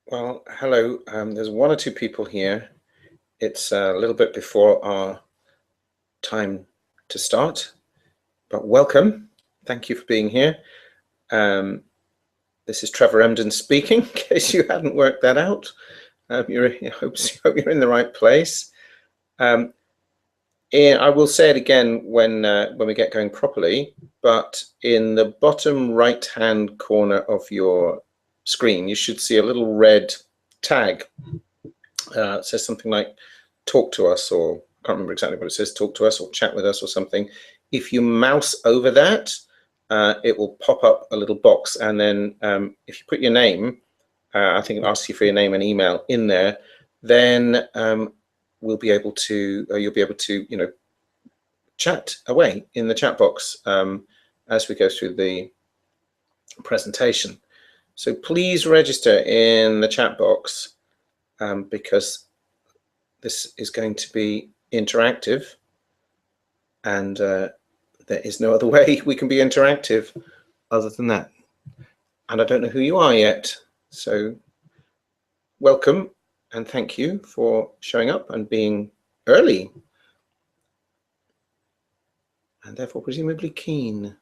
Well, hello. There's one or two people here. It's a little bit before our time to start, but welcome. Thank you for being here. Um, this is Trevor Emden speaking, in case you hadn't worked that out. I hope you're in the right place. And I will say it again when we get going properly, but in the bottom right-hand corner of your screen, you should see a little red tag. It says something like talk to us, or I can't remember exactly what it says, talk to us or chat with us or something. If you mouse over that, it will pop up a little box, and then if you put your name, I think it asks you for your name and email in there, then we'll be able to, you'll be able to, chat away in the chat box as we go through the presentation. So please register in the chat box because this is going to be interactive, and there is no other way we can be interactive other than that. And I don't know who you are yet, so welcome and thank you for showing up and being early, and therefore presumably keen.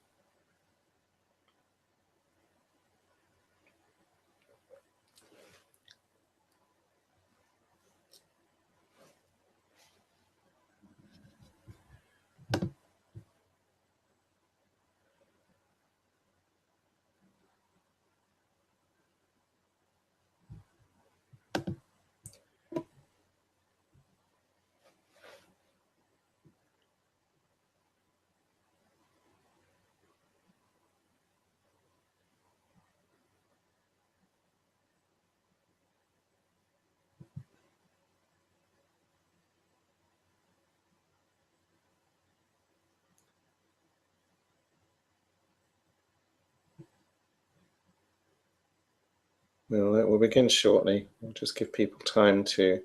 We'll begin shortly. We'll just give people time to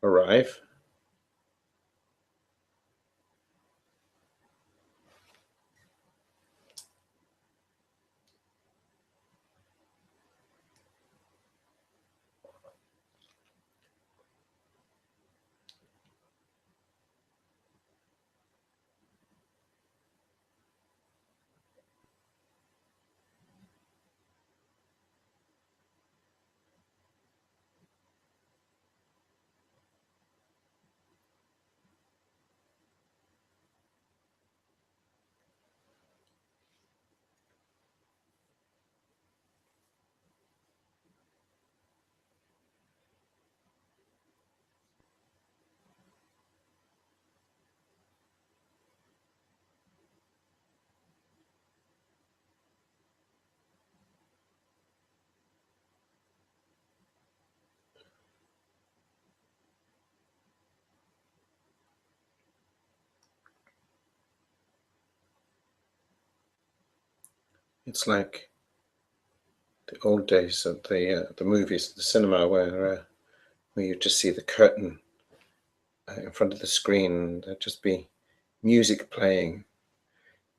arrive. It's like the old days of the movies, the cinema, where you just see the curtain in front of the screen. There'd just be music playing,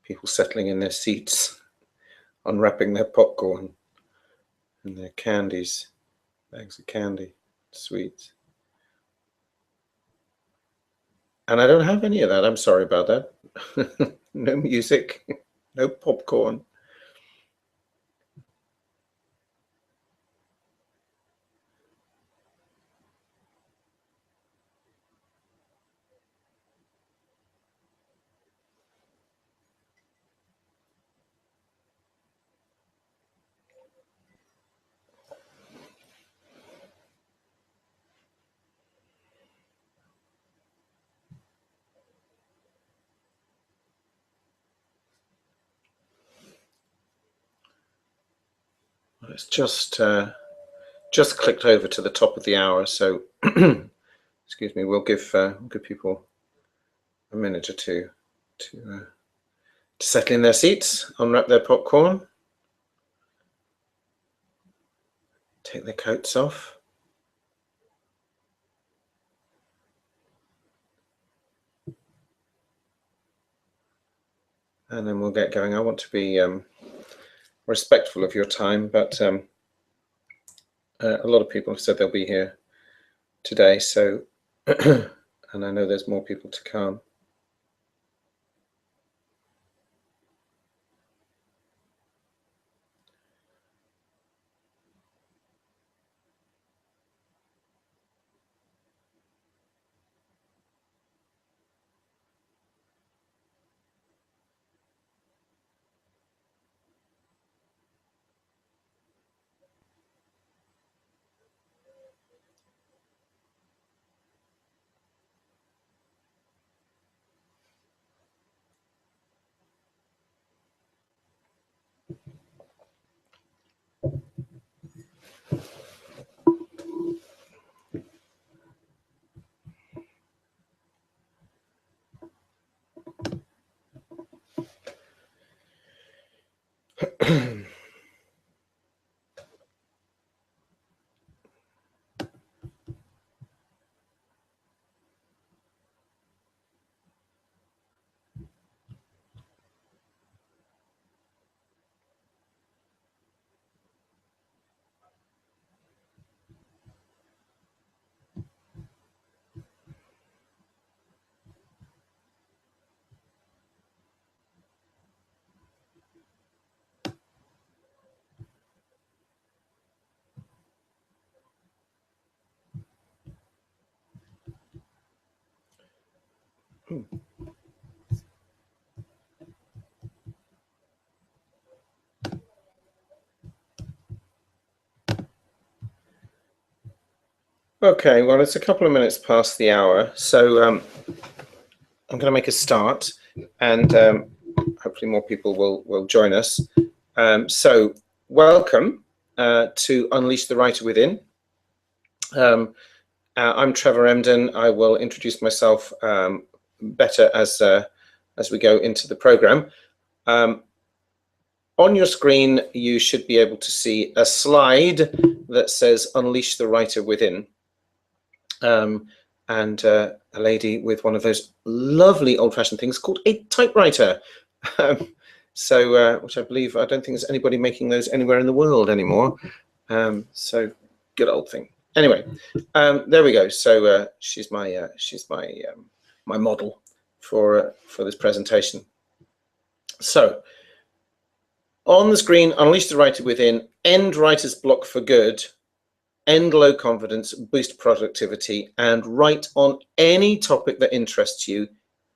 people settling in their seats, unwrapping their popcorn and their candies, bags of candy, sweets. And I don't have any of that. I'm sorry about that. No music, no popcorn. It's just clicked over to the top of the hour, so excuse me. We'll give people a minute or two to settle in their seats, unwrap their popcorn, take their coats off. And then we'll get going. I want to be respectful of your time, but A lot of people have said they'll be here today, so and I know there's more people to come. Okay, well, it's a couple of minutes past the hour, so I'm going to make a start, and hopefully more people will join us. So welcome to Unleash the Writer Within. I'm Trevor Emden. I will introduce myself better as we go into the program. On your screen, you should be able to see a slide that says Unleash the Writer Within. And a lady with one of those lovely old-fashioned things called a typewriter. Which I believe, I don't think there's anybody making those anywhere in the world anymore. So good old thing. Anyway, there we go. So she's my my model for this presentation. So on the screen, Unleash the Writer Within, end writer's block for good, end low confidence, boost productivity, and write on any topic that interests you,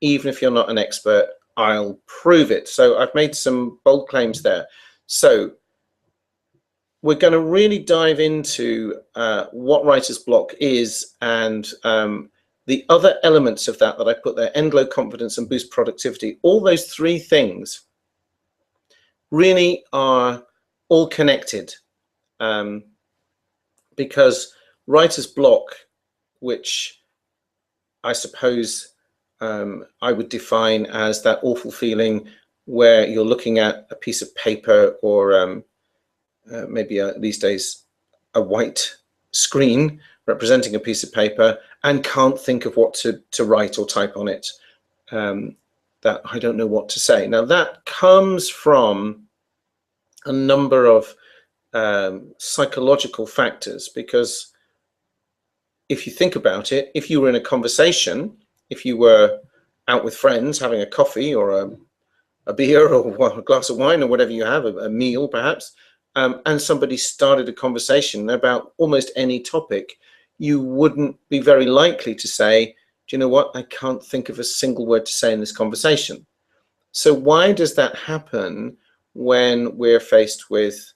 even if you're not an expert. I'll prove it. So I've made some bold claims there. So we're going to really dive into what writer's block is, and the other elements of that I put there, end low confidence and boost productivity. All those three things really are all connected. Because writer's block, which I suppose I would define as that awful feeling where you're looking at a piece of paper or maybe these days a white screen representing a piece of paper and can't think of what to write or type on it, that I don't know what to say. Now that comes from a number of psychological factors, because if you think about it, if you were in a conversation, if you were out with friends having a coffee or a beer or a glass of wine or whatever you have, a meal perhaps, and somebody started a conversation about almost any topic, you wouldn't be very likely to say, do you know what, I can't think of a single word to say in this conversation. So why does that happen when we're faced with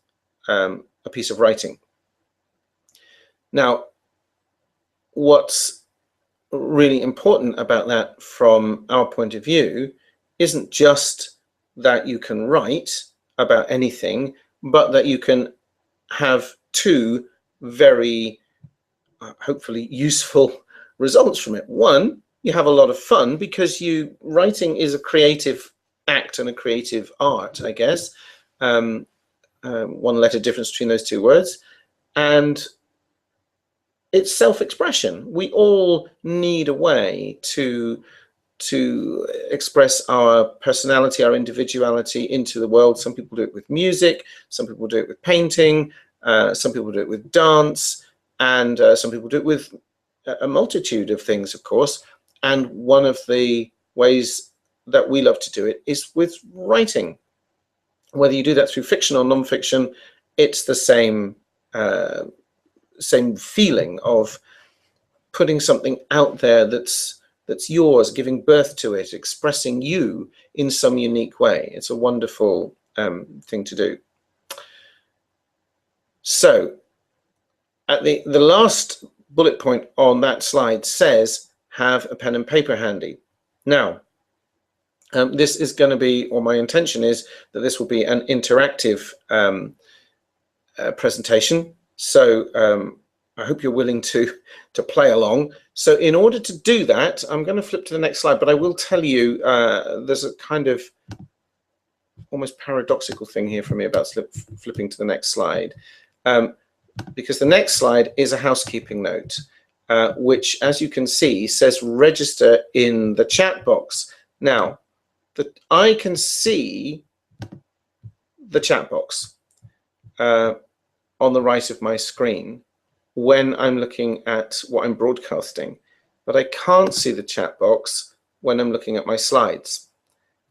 a piece of writing? Now, what's really important about that from our point of view isn't just that you can write about anything, but that you can have two very hopefully useful results from it. One, you have a lot of fun because writing is a creative act and a creative art, I guess. One letter difference between those two words, and it's self-expression. We all need a way to express our personality, our individuality into the world. Some people do it with music, some people do it with painting, some people do it with dance, and some people do it with a multitude of things, of course. And one of the ways that we love to do it is with writing. Whether you do that through fiction or non-fiction, it's the same feeling of putting something out there that's yours, giving birth to it, expressing you in some unique way. It's a wonderful thing to do. So at the last bullet point on that slide says, have a pen and paper handy. Now, this is going to be, or my intention is that this will be an interactive presentation. So I hope you're willing to play along. So in order to do that, I'm going to flip to the next slide, but I will tell you there's a kind of almost paradoxical thing here for me about flipping to the next slide, because the next slide is a housekeeping note, which, as you can see, says register in the chat box. Now, I can see the chat box on the right of my screen when I'm looking at what I'm broadcasting, but I can't see the chat box when I'm looking at my slides.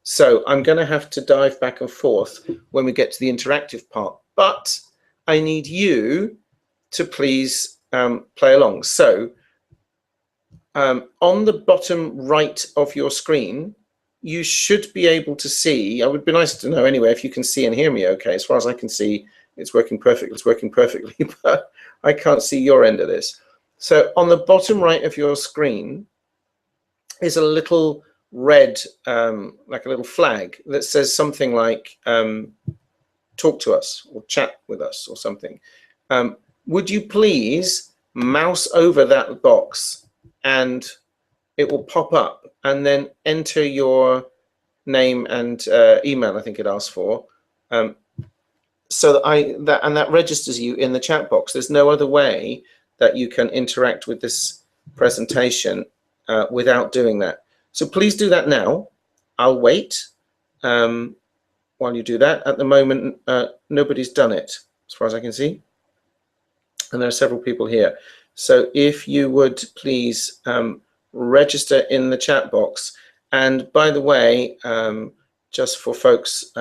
So I'm going to have to dive back and forth when we get to the interactive part, but I need you to please play along. So on the bottom right of your screen, you should be able to see, it would be nice to know anyway if you can see and hear me okay. As far as I can see, it's working perfectly, but I can't see your end of this. So on the bottom right of your screen is a little red, like a little flag that says something like talk to us or chat with us or something. Would you please mouse over that box and it will pop up, and then enter your name and email, I think it asks for, so that registers you in the chat box. There's no other way that you can interact with this presentation without doing that. So please do that now. I'll wait while you do that. At the moment, nobody's done it, as far as I can see. And there are several people here. So if you would please register in the chat box. And by the way, just for folks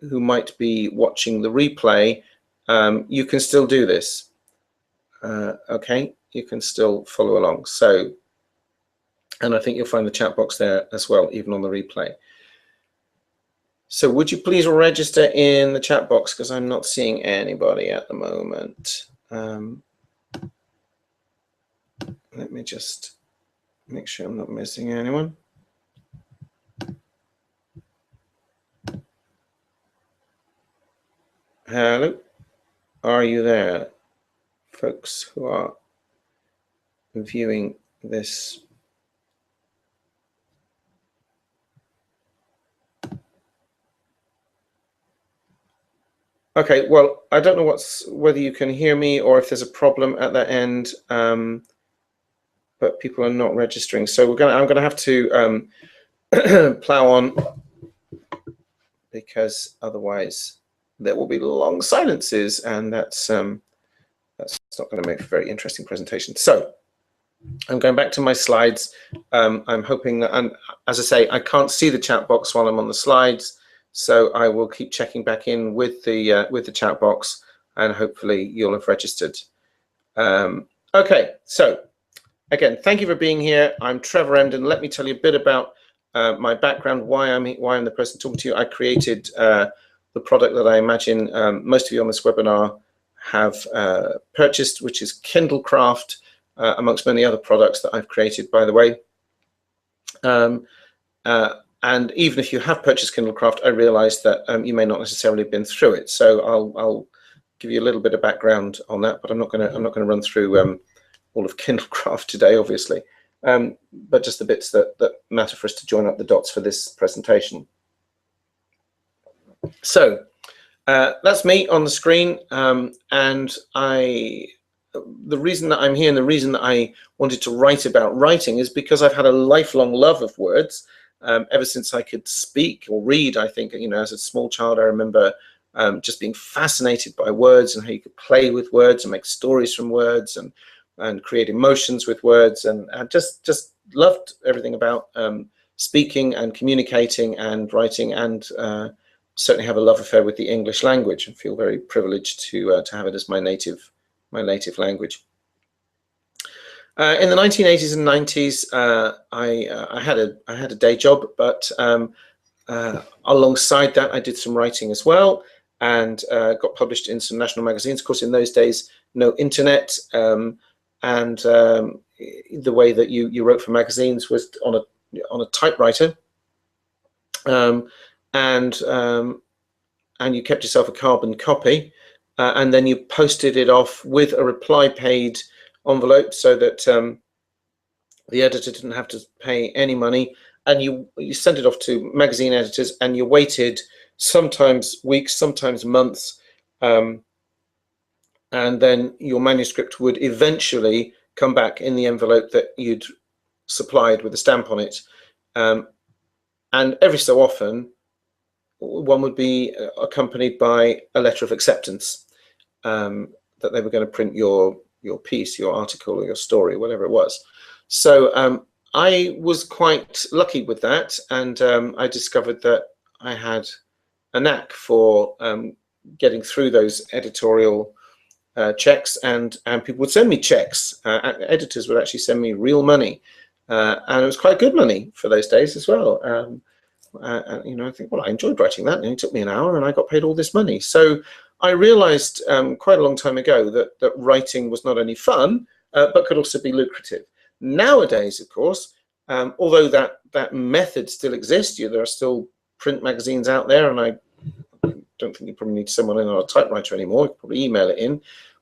who might be watching the replay, you can still do this. Okay, you can still follow along. So, and I think you'll find the chat box there as well, even on the replay. So would you please register in the chat box, because I'm not seeing anybody at the moment. Let me just make sure I'm not missing anyone. Hello, are you there, folks who are viewing this? Okay, well, I don't know whether you can hear me or if there's a problem at that end, but people are not registering. So I'm gonna have to plow on, because otherwise there will be long silences, and that's not going to make a very interesting presentation. So I'm going back to my slides. I'm hoping that, and as I say, I can't see the chat box while I'm on the slides, so I will keep checking back in with the chat box, and hopefully you'll have registered. Okay, so again, thank you for being here. I'm Trevor Emden. Let me tell you a bit about my background, why I'm the person talking to you. I created the product that I imagine most of you on this webinar have purchased, which is Kindlecraft, amongst many other products that I've created, by the way. And even if you have purchased Kindlecraft, I realize that you may not necessarily have been through it. So I'll give you a little bit of background on that, but I'm not going to run through all of Kindlecraft today, obviously, but just the bits that matter for us to join up the dots for this presentation. So that's me on the screen, and the reason that I'm here and the reason that I wanted to write about writing is because I've had a lifelong love of words ever since I could speak or read. I think, as a small child, I remember just being fascinated by words and how you could play with words and make stories from words and create emotions with words, and just loved everything about speaking and communicating and writing, and certainly have a love affair with the English language and feel very privileged to have it as my native language. In the 1980s and 90s, I had a day job, but alongside that, I did some writing as well, and got published in some national magazines. Of course, in those days, no internet, and the way that you wrote for magazines was on a typewriter, and you kept yourself a carbon copy, and then you posted it off with a reply paid envelope, so that the editor didn't have to pay any money, and you sent it off to magazine editors, and you waited sometimes weeks, sometimes months, and then your manuscript would eventually come back in the envelope that you'd supplied with a stamp on it, and every so often one would be accompanied by a letter of acceptance, that they were going to print your piece, your article, or your story, whatever it was. So I was quite lucky with that, and I discovered that I had a knack for getting through those editorial checks, and people would send me checks. Editors would actually send me real money, and it was quite good money for those days as well. You know, I think, well, I enjoyed writing that, and it took me an hour, and I got paid all this money. So I realized quite a long time ago that writing was not only fun, but could also be lucrative. Nowadays, of course, although that method still exists, there are still print magazines out there, and I don't think you probably need someone in on a typewriter anymore. You can probably email it in,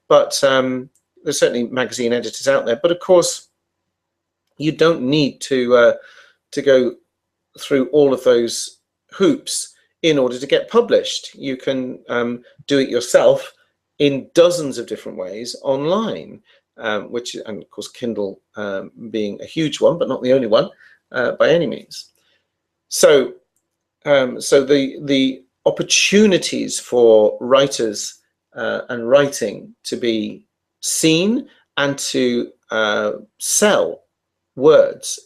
but there's certainly magazine editors out there. But of course, you don't need to go through all of those hoops in order to get published. You can do it yourself in dozens of different ways online, which, and of course, Kindle being a huge one, but not the only one by any means. So, so the opportunities for writers and writing to be seen and to sell words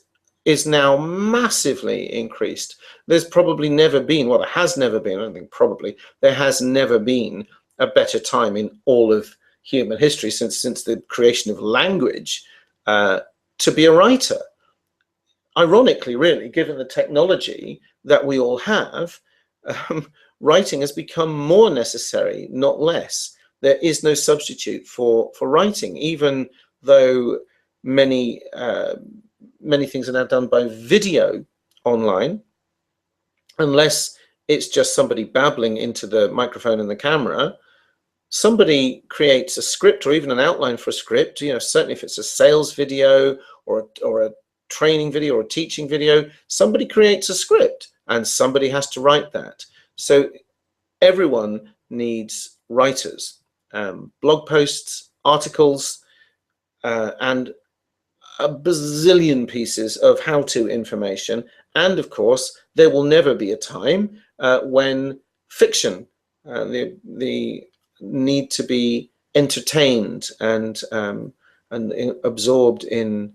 is now massively increased. There's probably never been, well, there has never been, I don't think probably, there has never been a better time in all of human history since the creation of language to be a writer. Ironically, really, given the technology that we all have, writing has become more necessary, not less. There is no substitute for writing, even though many things are now done by video online, unless it's just somebody babbling into the microphone and the camera. Somebody creates a script or even an outline for a script, certainly if it's a sales video or a training video or a teaching video, somebody creates a script and somebody has to write that. So everyone needs writers, blog posts, articles, and a bazillion pieces of how-to information. And of course, there will never be a time when fiction, the need to be entertained and absorbed in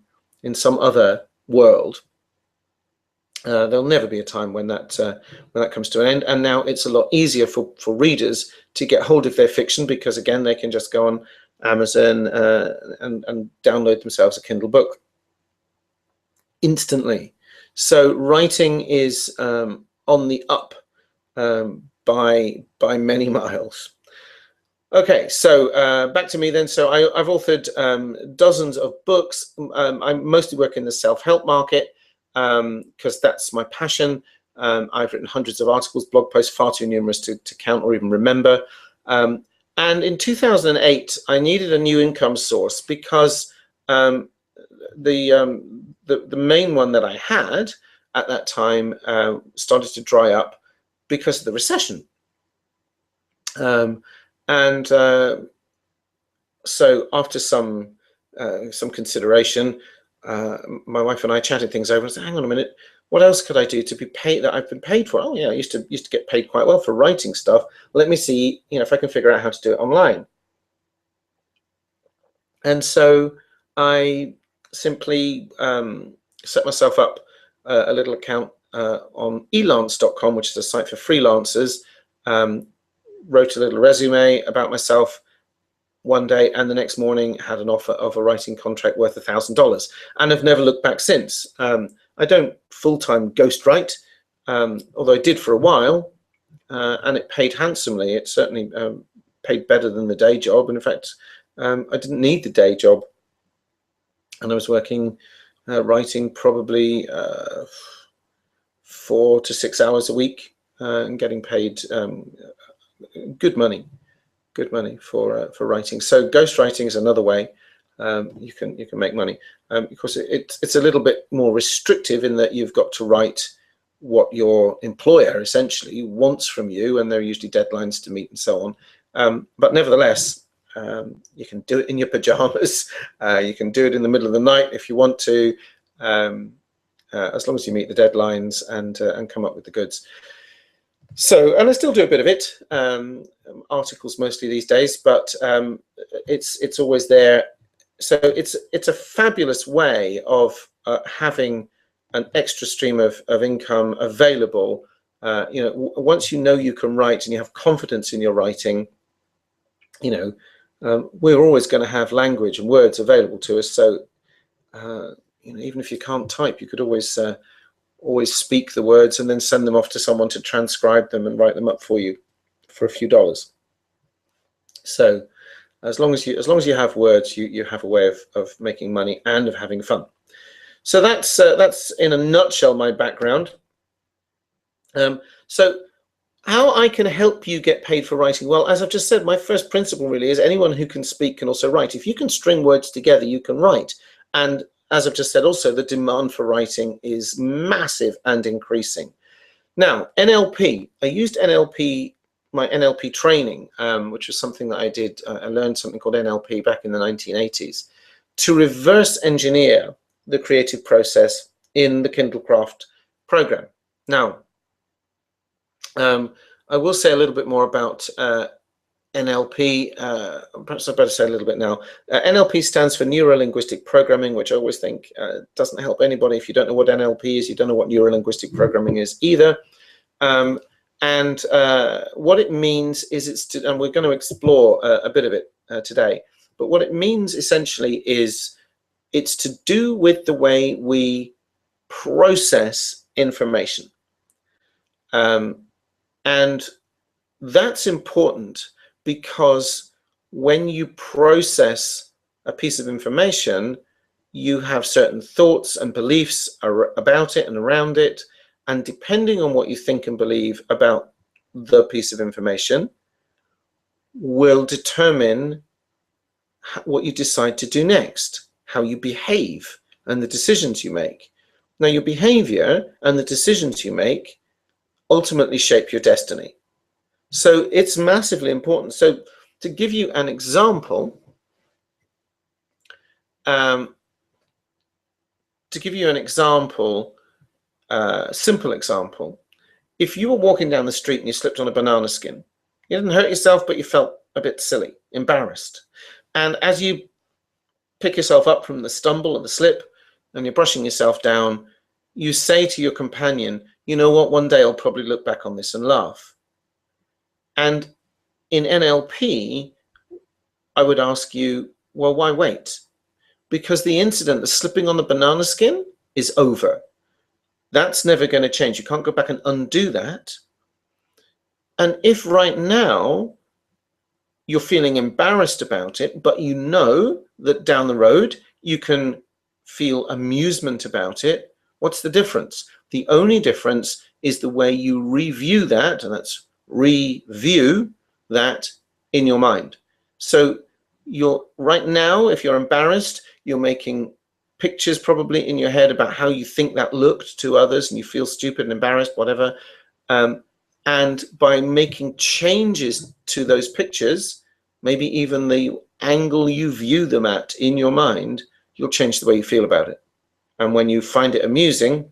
some other world. There'll never be a time when that comes to an end. And now it's a lot easier for readers to get hold of their fiction, because again, they can just go on Amazon and download themselves a Kindle book instantly. So writing is on the up by many miles. Okay, so back to me then. So I've authored dozens of books. I mostly work in the self-help market because that's my passion. I've written hundreds of articles, blog posts, far too numerous to count or even remember. And in 2008, I needed a new income source because the main one that I had at that time started to dry up because of the recession. So after some consideration, my wife and I chatted things over and said, hang on a minute, what else could I do to be paid that I've been paid for? Oh yeah, I used to get paid quite well for writing stuff. Let me see, if I can figure out how to do it online. And so I simply set myself up a little account on elance.com, which is a site for freelancers. Wrote a little resume about myself one day, and the next morning had an offer of a writing contract worth $1,000, and I've never looked back since. I don't full-time ghostwrite, although I did for a while, and it paid handsomely. It certainly paid better than the day job, and in fact, I didn't need the day job, and I was working, writing probably 4 to 6 hours a week, and getting paid good money for writing. So ghostwriting is another way you can make money, because it's a little bit more restrictive in that you've got to write what your employer essentially wants from you, and there are usually deadlines to meet and so on. But nevertheless, you can do it in your pajamas. You can do it in the middle of the night if you want to, as long as you meet the deadlines and come up with the goods. So, and I still do a bit of it, articles mostly these days, but it's always there. So it's a fabulous way of having an extra stream of income available. Once you know you can write and you have confidence in your writing, we're always going to have language and words available to us. So, even if you can't type, you could always speak the words and then send them off to someone to transcribe them and write them up for you for a few dollars. So as long as you have words, you have a way of making money and of having fun. So that's in a nutshell my background. So how I can help you get paid for writing? Well, as I've just said, my first principle really is anyone who can speak can also write. If you can string words together, you can write. And as I've just said, also the demand for writing is massive and increasing. Now, NLP, I used NLP, my NLP training, which was something that I did. I learned something called NLP back in the 1980s, to reverse engineer the creative process in the Kindle Craft program. Now, I will say a little bit more about NLP, perhaps I better say a little bit now. NLP stands for Neuro-Linguistic Programming, which I always think doesn't help anybody. If you don't know what NLP is, you don't know what Neuro-Linguistic Programming is either. And what it means is and we're going to explore a bit of it today, but what it means essentially is it's to do with the way we process information. And that's important, because when you process a piece of information, you have certain thoughts and beliefs about it and around it. And depending on what you think and believe about the piece of information will determine what you decide to do next, how you behave, and the decisions you make. Now, your behavior and the decisions you make ultimately shape your destiny. So it's massively important. So to give you an example, simple example, if you were walking down the street and you slipped on a banana skin, you didn't hurt yourself, but you felt a bit silly, embarrassed. And as you pick yourself up from the stumble or the slip and you're brushing yourself down, you say to your companion, you know what, one day I'll probably look back on this and laugh. And in NLP, I would ask you, well, why wait? Because the incident, the slipping on the banana skin, is over. That's never going to change. You can't go back and undo that. And if right now you're feeling embarrassed about it, but you know that down the road you can feel amusement about it, what's the difference? The only difference is the way you review that, and that's review that in your mind. So you're right now, if you're embarrassed, you're making pictures probably in your head about how you think that looked to others, and you feel stupid and embarrassed, whatever. And by making changes to those pictures, maybe even the angle you view them at in your mind, you'll change the way you feel about it. And when you find it amusing,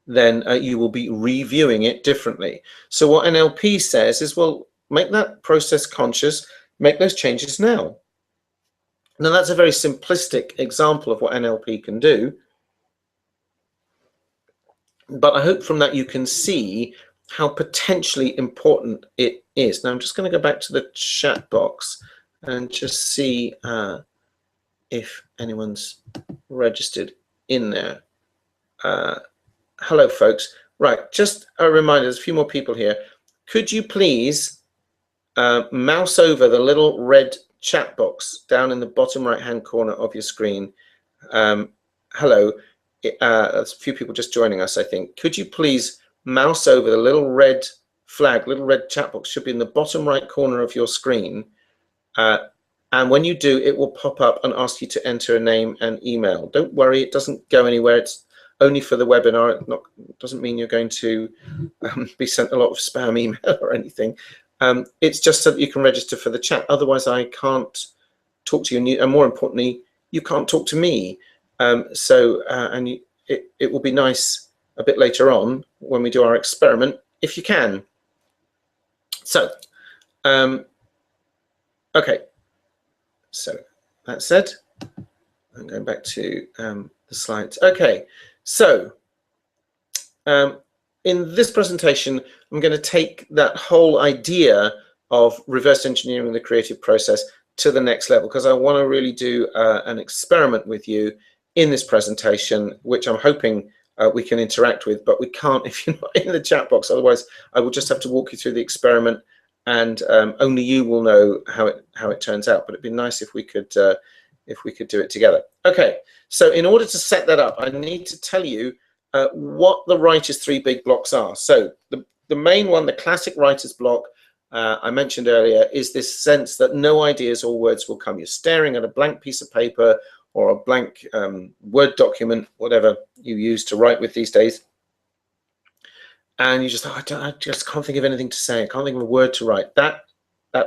then you will be reviewing it differently. So what NLP says is, well, make that process conscious, make those changes now. Now that's a very simplistic example of what NLP can do, but I hope from that you can see how potentially important it is. Now I'm just going to go back to the chat box and just see if anyone's registered in there. Hello folks. Right, just a reminder, there's a few more people here. Could you please mouse over the little red chat box down in the bottom right hand corner of your screen? Hello, there's a few people just joining us, I think. Could you please mouse over the little red flag, little red chat box, should be in the bottom right corner of your screen. And when you do, it will pop up and ask you to enter a name and email. Don't worry, it doesn't go anywhere. It's only for the webinar. It doesn't mean you're going to be sent a lot of spam email or anything. It's just so that you can register for the chat. Otherwise, I can't talk to you. And more importantly, you can't talk to me. It will be nice a bit later on when we do our experiment, if you can. So, okay. So that said, I'm going back to the slides. Okay, so in this presentation, I'm going to take that whole idea of reverse engineering the creative process to the next level, because I want to really do an experiment with you in this presentation, which I'm hoping we can interact with, but we can't if you're not in the chat box. Otherwise, I will just have to walk you through the experiment, and only you will know how it turns out. But it'd be nice if we could do it together. Okay, so in order to set that up, I need to tell you what the writer's three big blocks are. So the main one, the classic writer's block, I mentioned earlier, is this sense that no ideas or words will come. You're staring at a blank piece of paper or a blank Word document, whatever you use to write with these days. And you just, I just can't think of anything to say. I can't think of a word to write. That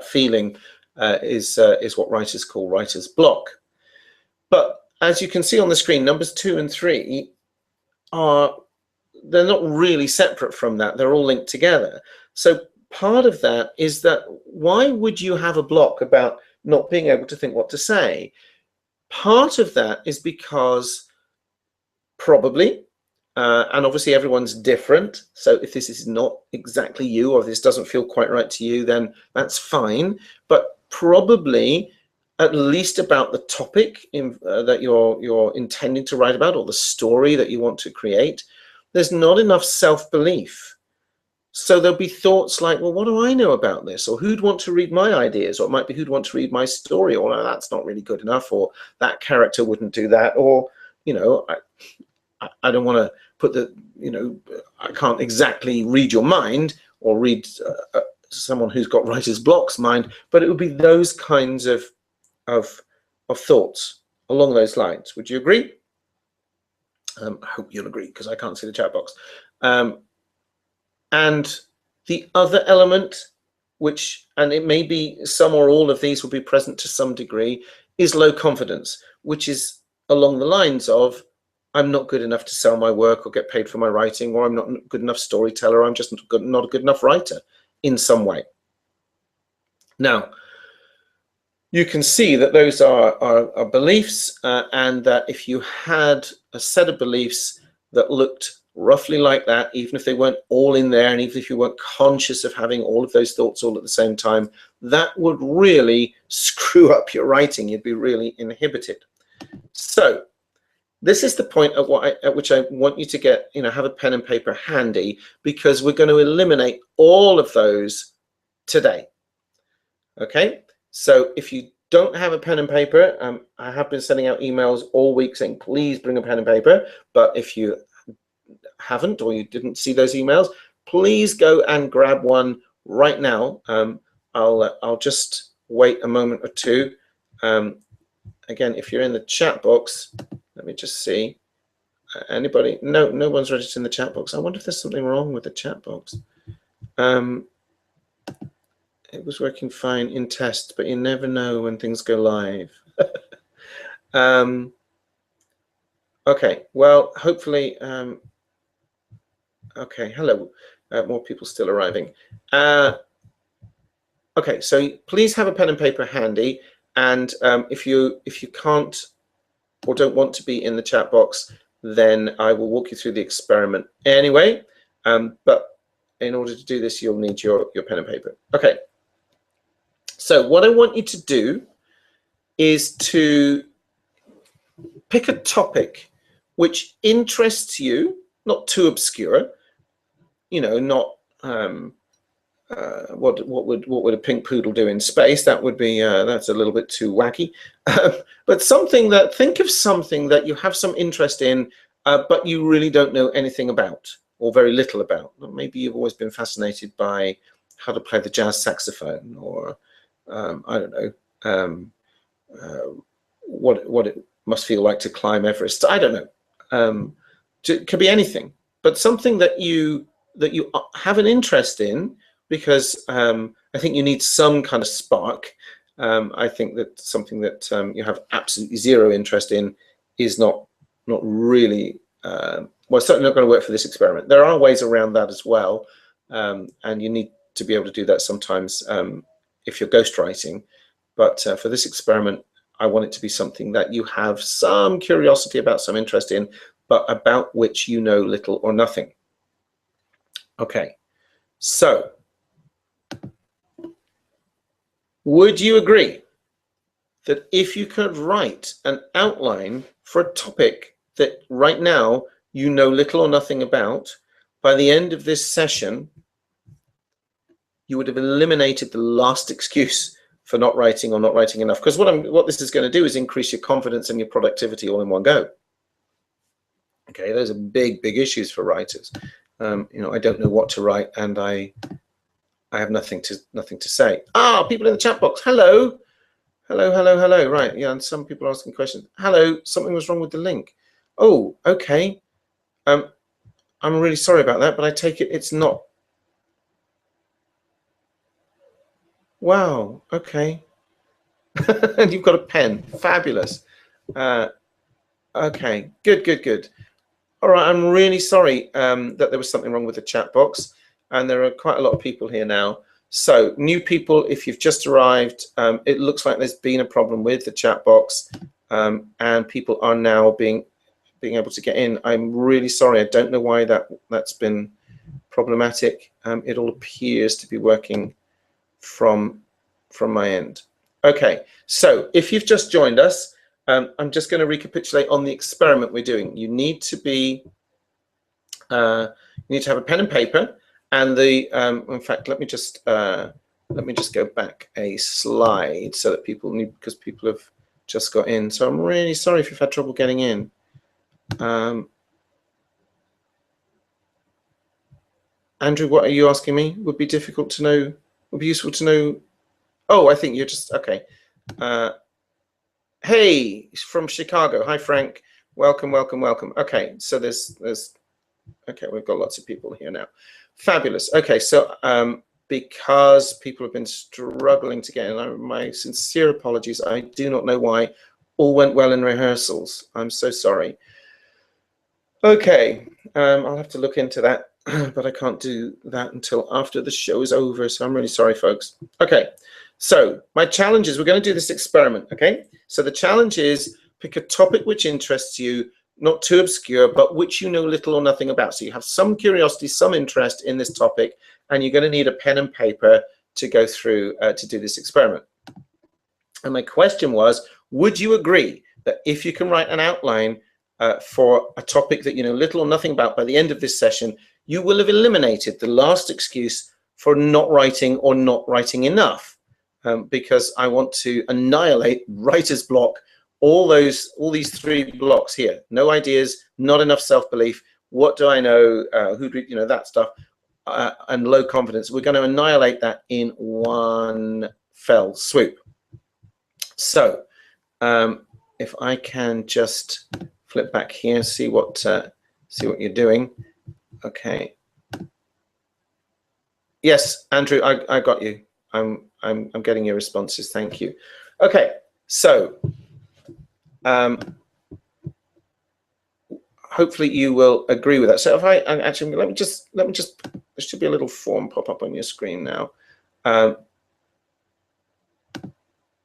feeling is what writers call writer's block. But as you can see on the screen, numbers 2 and 3 they're not really separate from that. They're all linked together. So part of that is that why would you have a block about not being able to think what to say? Part of that is because probably, and obviously everyone's different, so if this is not exactly you or if this doesn't feel quite right to you, then that's fine. But probably at least about the topic that you're intending to write about, or the story that you want to create, there's not enough self-belief. So there'll be thoughts like, well, what do I know about this? Or who'd want to read my ideas? Or it might be who'd want to read my story? Or no, that's not really good enough. Or that character wouldn't do that. Or, you know, I don't want to put the, you know, I can't exactly read your mind or read someone who's got writer's block's mind, but it would be those kinds of thoughts along those lines. Would you agree? I hope you'll agree, because I can't see the chat box. And the other element, which, and it may be some or all of these will be present to some degree, is low confidence, which is along the lines of, I'm not good enough to sell my work or get paid for my writing, or I'm not a good enough storyteller, or I'm just not a good enough writer in some way. Now, you can see that those are beliefs, and that if you had a set of beliefs that looked roughly like that, even if they weren't all in there, and even if you weren't conscious of having all of those thoughts all at the same time, that would really screw up your writing. You'd be really inhibited. So this is the point at which I want you to get, you know, have a pen and paper handy, because we're going to eliminate all of those today. Okay, so if you don't have a pen and paper, I have been sending out emails all week saying please bring a pen and paper, but if you haven't, or you didn't see those emails, please go and grab one right now. I'll just wait a moment or two. Again, if you're in the chat box, let me just see. Anybody? No one's registered in the chat box. I wonder if there's something wrong with the chat box. It was working fine in test, but you never know when things go live. Okay, well, hopefully Okay, hello. More people still arriving. Okay, so please have a pen and paper handy, and if you can't or don't want to be in the chat box, then I will walk you through the experiment anyway. But in order to do this, you'll need your pen and paper. Okay. So what I want you to do is to pick a topic which interests you, not too obscure, you know, not what would a pink poodle do in space? That would be that's a little bit too wacky. But something that, think of something that you have some interest in, but you really don't know anything about, or very little about. Maybe you've always been fascinated by how to play the jazz saxophone, or I don't know, what it must feel like to climb Everest. I don't know. It could be anything, but something that you have an interest in, because I think you need some kind of spark. I think that something that you have absolutely zero interest in is not really, well, certainly not going to work for this experiment. There are ways around that as well, and you need to be able to do that sometimes if you're ghostwriting. But for this experiment, I want it to be something that you have some curiosity about, some interest in, but about which you know little or nothing. Okay, so would you agree that if you could write an outline for a topic that right now you know little or nothing about, by the end of this session, you would have eliminated the last excuse for not writing or not writing enough? Because what this is going to do is increase your confidence and your productivity all in one go. Okay, those are big issues for writers. You know, I don't know what to write, and I have nothing to say. People in the chat box. Hello. Right, yeah, and some people are asking questions. Hello, something was wrong with the link. Oh, okay. I'm really sorry about that, but I take it it's not. Wow, okay. And you've got a pen. Fabulous. Okay, good. All right, I'm really sorry that there was something wrong with the chat box, and there are quite a lot of people here now. So new people, if you've just arrived, it looks like there's been a problem with the chat box, and people are now being able to get in. I'm really sorry. I don't know why that's been problematic. It all appears to be working from my end. Okay, so if you've just joined us, I'm just going to recapitulate on the experiment we're doing. You need to be, you need to have a pen and paper, and in fact, let me just go back a slide so that people need, because people have just got in. So I'm really sorry if you've had trouble getting in. Andrew, what are you asking me? Would be difficult to know, would be useful to know. Oh, I think you're just, okay. Hey, from Chicago. Hi, Frank. Welcome. Okay, so there's okay, we've got lots of people here now. Fabulous. Okay, so because people have been struggling to get in, my sincere apologies. I do not know why. All went well in rehearsals. I'm so sorry. Okay, I'll have to look into that, but I can't do that until after the show is over, so I'm really sorry, folks. Okay, so my challenge is we're going to do this experiment, okay? So the challenge is pick a topic which interests you, not too obscure, but which you know little or nothing about. So you have some curiosity, some interest in this topic, and you're going to need a pen and paper to go through to do this experiment. And my question was, would you agree that if you can write an outline for a topic that you know little or nothing about, by the end of this session, you will have eliminated the last excuse for not writing or not writing enough? Because I want to annihilate writer's block, all these three blocks here. No ideas, not enough self-belief, what do I know, you know, that stuff, and low confidence. We're going to annihilate that in one fell swoop. So if I can just flip back here, see what you're doing. Okay. Yes, Andrew, I got you. I'm getting your responses. Thank you. Okay, so hopefully you will agree with that. So if I actually, let me just, there should be a little form pop up on your screen now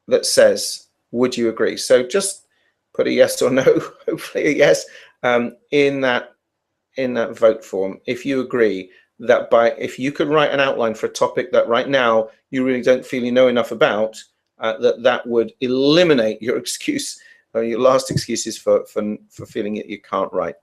that says, would you agree? So just put a yes or no, hopefully a yes, in that vote form, if you agree that if you could write an outline for a topic that right now you really don't feel you know enough about, that would eliminate your excuse or your last excuses for feeling that you can't write.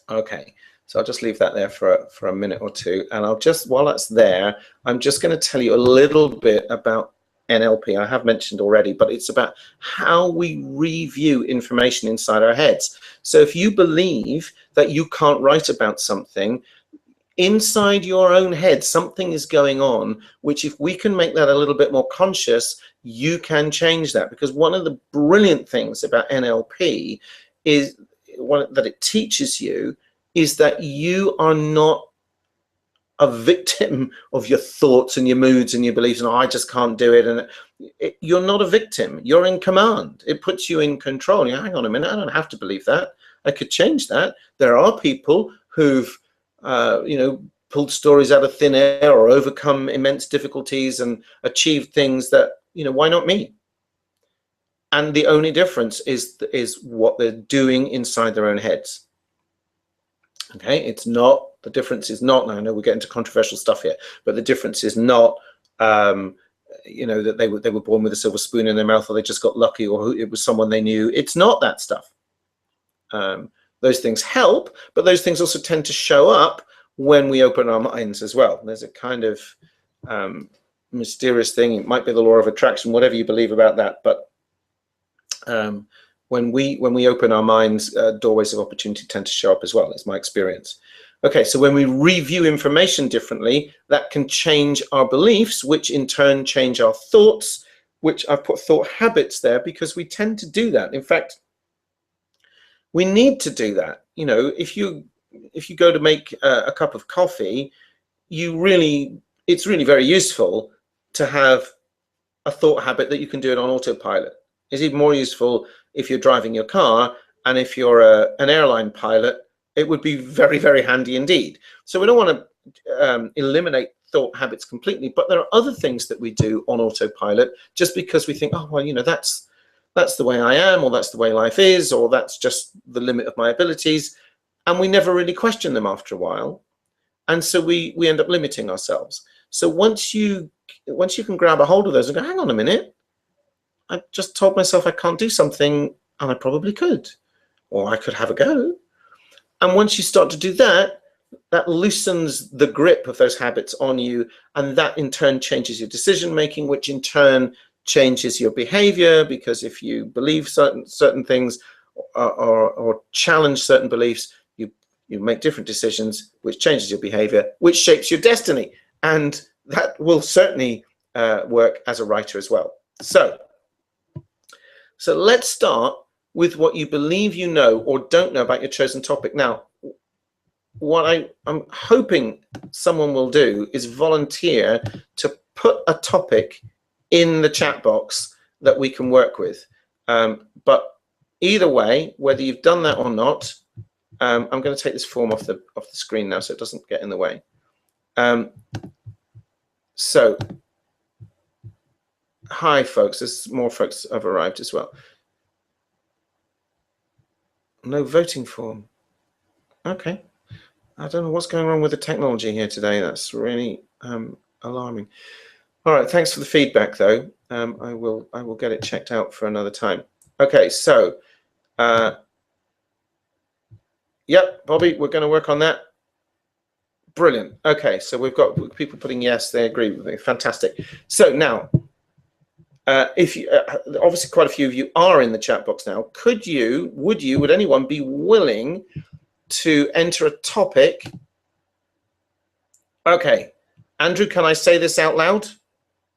Okay, so I'll just leave that there for a minute or two, and I'll just, while that's there, I'm just going to tell you a little bit about NLP. I have mentioned already, but it's about how we review information inside our heads. So if you believe that you can't write about something, inside your own head, something is going on, which if we can make that a little bit more conscious, you can change that. Because one of the brilliant things about NLP is that it teaches you is that you are not a victim of your thoughts and your moods and your beliefs, and I just can't do it. And you're not a victim. You're in command. It puts you in control. You hang on a minute, I don't have to believe that. I could change that. There are people who've pulled stories out of thin air or overcome immense difficulties and achieved things that, why not me? And the only difference is what they're doing inside their own heads. Okay, it's not, the difference is not, now I know we're getting into controversial stuff here, but the difference is not, that they were born with a silver spoon in their mouth, or they just got lucky, or it was someone they knew. It's not that stuff. Those things help, but those things also tend to show up when we open our minds as well. There's a kind of mysterious thing. It might be the law of attraction, whatever you believe about that, but when we open our minds, doorways of opportunity tend to show up as well. It's my experience. Okay, so when we review information differently, that can change our beliefs, which in turn change our thoughts, which I've put thought habits there because we tend to do that. In fact, we need to do that. If you go to make a cup of coffee, it's really very useful to have a thought habit that you can do it on autopilot. It's even more useful if you're driving your car, and if you're an airline pilot, it would be very, very handy indeed. So we don't want to eliminate thought habits completely, but there are other things that we do on autopilot just because we think, oh, well, that's the way I am, or that's the way life is, or that's just the limit of my abilities, and we never really question them after a while, and so we end up limiting ourselves. So once you can grab a hold of those and go, hang on a minute, I just told myself I can't do something, and I probably could, or I could have a go. And once you start to do that, that loosens the grip of those habits on you, and that in turn changes your decision making, which in turn changes your behavior, because if you believe certain things or challenge certain beliefs, you make different decisions, which changes your behavior, which shapes your destiny. And that will certainly work as a writer as well. So let's start with what you believe you know or don't know about your chosen topic. Now, what I'm hoping someone will do is volunteer to put a topic in the chat box that we can work with. But either way, whether you've done that or not, I'm going to take this form off the screen now so it doesn't get in the way. So, hi folks, there's more folks have arrived as well. No voting form. Okay. I don't know what's going on with the technology here today. That's really alarming. All right, thanks for the feedback though. I will get it checked out for another time. Okay, so yep, Bobby, we're going to work on that. Brilliant. Okay, so we've got people putting yes, they agree with me. Fantastic. So now, if you obviously quite a few of you are in the chat box now. Would anyone be willing to enter a topic? Okay, Andrew, can I say this out loud?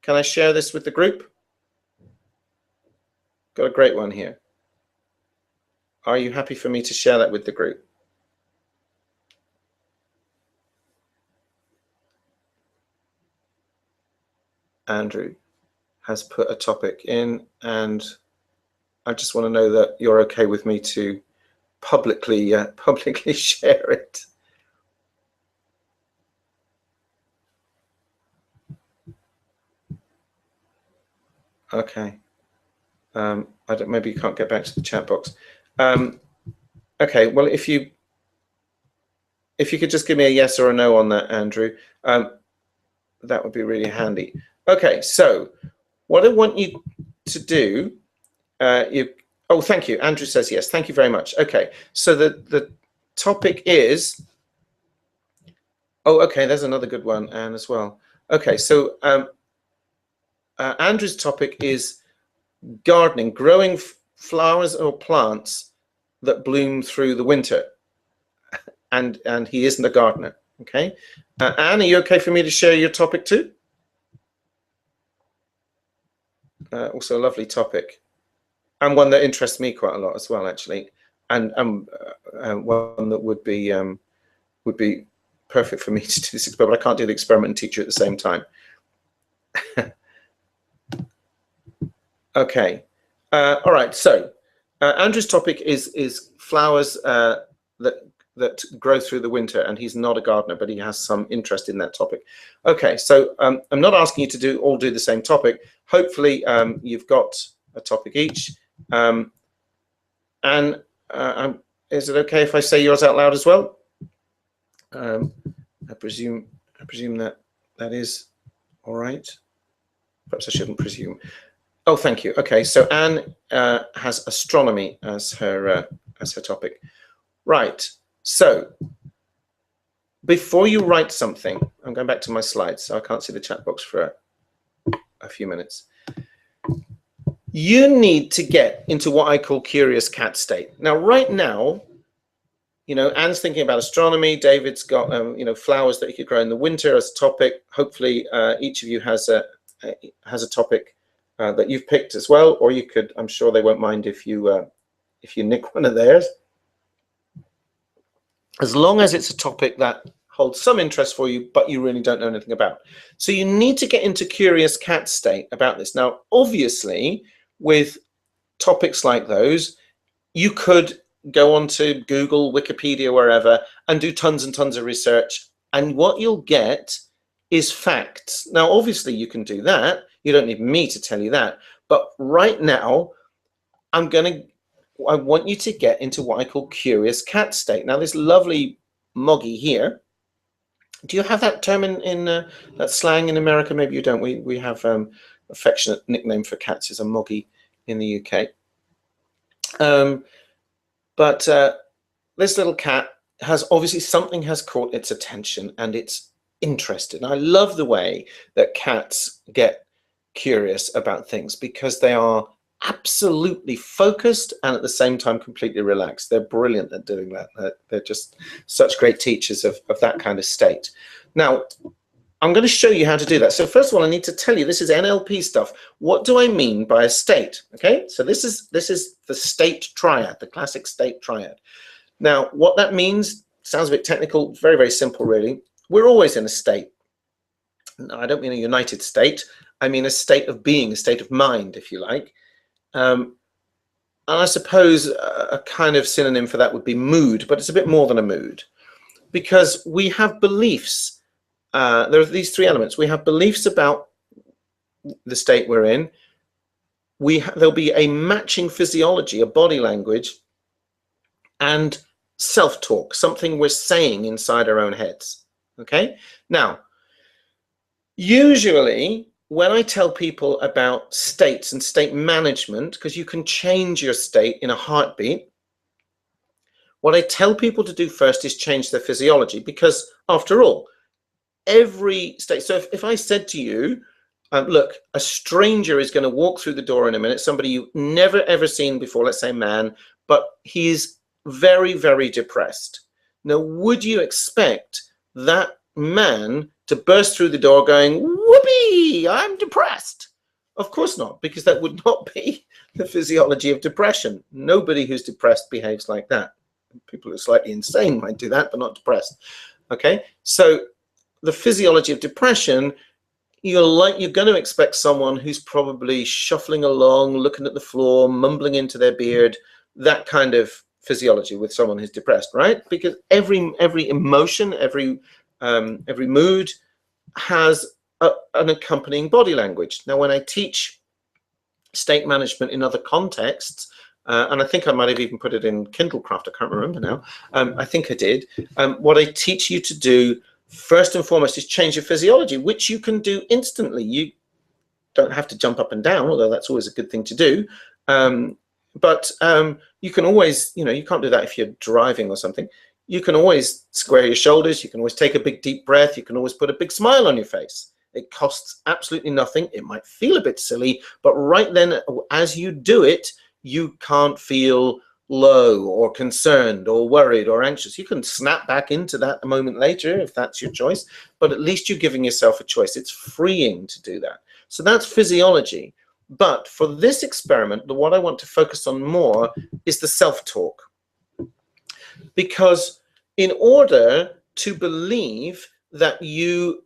Can I share this with the group? Got a great one here. Are you happy for me to share that with the group? Andrew has put a topic in, and I just want to know that you're okay with me to publicly share it. Okay. I don't. Maybe you can't get back to the chat box. Okay. Well, if you could just give me a yes or a no on that, Andrew, that would be really handy. Okay. So, what I want you to do, oh, thank you. Andrew says yes. Thank you very much. Okay. So the topic is. Oh, okay. There's another good one, Anne, as well. Okay. So Andrew's topic is gardening, growing flowers or plants that bloom through the winter, and he isn't a gardener. Okay, Anne, are you okay for me to share your topic too? Also a lovely topic, and one that interests me quite a lot as well, actually, and one that would be perfect for me to do this, but I can't do the experiment and teach you at the same time. Okay. All right. So Andrew's topic is flowers that grow through the winter, and he's not a gardener, but he has some interest in that topic. Okay. So I'm not asking you to all do the same topic. Hopefully, you've got a topic each. And is it okay if I say yours out loud as well? I presume that is all right. Perhaps I shouldn't presume. Oh, thank you. Okay, so Anne has astronomy as her topic. Right. So before you write something, I'm going back to my slides, so I can't see the chat box for a few minutes. You need to get into what I call curious cat state. Now, right now, you know, Anne's thinking about astronomy. David's got you know, flowers that he could grow in the winter as a topic. Hopefully, each of you has a topic that you've picked as well, or you could. I'm sure they won't mind if you nick one of theirs, as long as it's a topic that holds some interest for you, but you really don't know anything about. So you need to get into curious cat state about this. Now, obviously, with topics like those, you could go onto Google, Wikipedia, wherever, and do tons and tons of research, and what you'll get is facts. Now, obviously, you can do that. You don't need me to tell you that. But right now, I want you to get into what I call curious cat state. Now, this lovely Moggy here, do you have that term in that slang in America? Maybe you don't. We have affectionate nickname for cats is a Moggy in the UK. But this little cat has obviously something has caught its attention and it's interested. And I love the way that cats get curious about things because they are absolutely focused and at the same time completely relaxed. They're brilliant at doing that. They're just such great teachers of that kind of state. Now, I'm going to show you how to do that. So first of all, I need to tell you, this is NLP stuff. What do I mean by a state? Okay, so this is the state triad, the classic state triad. Now, what that means sounds a bit technical, very, very simple, really. We're always in a state. No, I don't mean a united state. I mean a state of being, a state of mind, if you like. And I suppose a kind of synonym for that would be mood, but it's a bit more than a mood because we have beliefs. There are these three elements. We have beliefs about the state we're in. There'll be a matching physiology, a body language, and self-talk, something we're saying inside our own heads. Okay? Now, usually when I tell people about states and state management, because you can change your state in a heartbeat, what I tell people to do first is change their physiology, because after all, every state. So if I said to you, look, a stranger is going to walk through the door in a minute, somebody you've never ever seen before, let's say a man, but he's very, very depressed. Now, would you expect that man to burst through the door going, whoopee, I'm depressed? Of course not, because that would not be the physiology of depression. Nobody who's depressed behaves like that. People who are slightly insane might do that, but not depressed. Okay, so the physiology of depression, you're going to expect someone who's probably shuffling along, looking at the floor, mumbling into their beard, that kind of physiology with someone who's depressed, right? Because every emotion, every mood has an accompanying body language. Now, when I teach state management in other contexts, and I think I might have even put it in Kindlecraft, I can't remember now. I think I did. What I teach you to do first and foremost is change your physiology, which you can do instantly. You don't have to jump up and down, although that's always a good thing to do. But you can always, you can't do that if you're driving or something. You can always square your shoulders. You can always take a big deep breath. You can always put a big smile on your face. It costs absolutely nothing. It might feel a bit silly, but right then, as you do it, you can't feel low or concerned or worried or anxious. You can snap back into that a moment later if that's your choice, but at least you're giving yourself a choice. It's freeing to do that. So that's physiology. But for this experiment, what I want to focus on more is the self-talk. Because in order to believe that you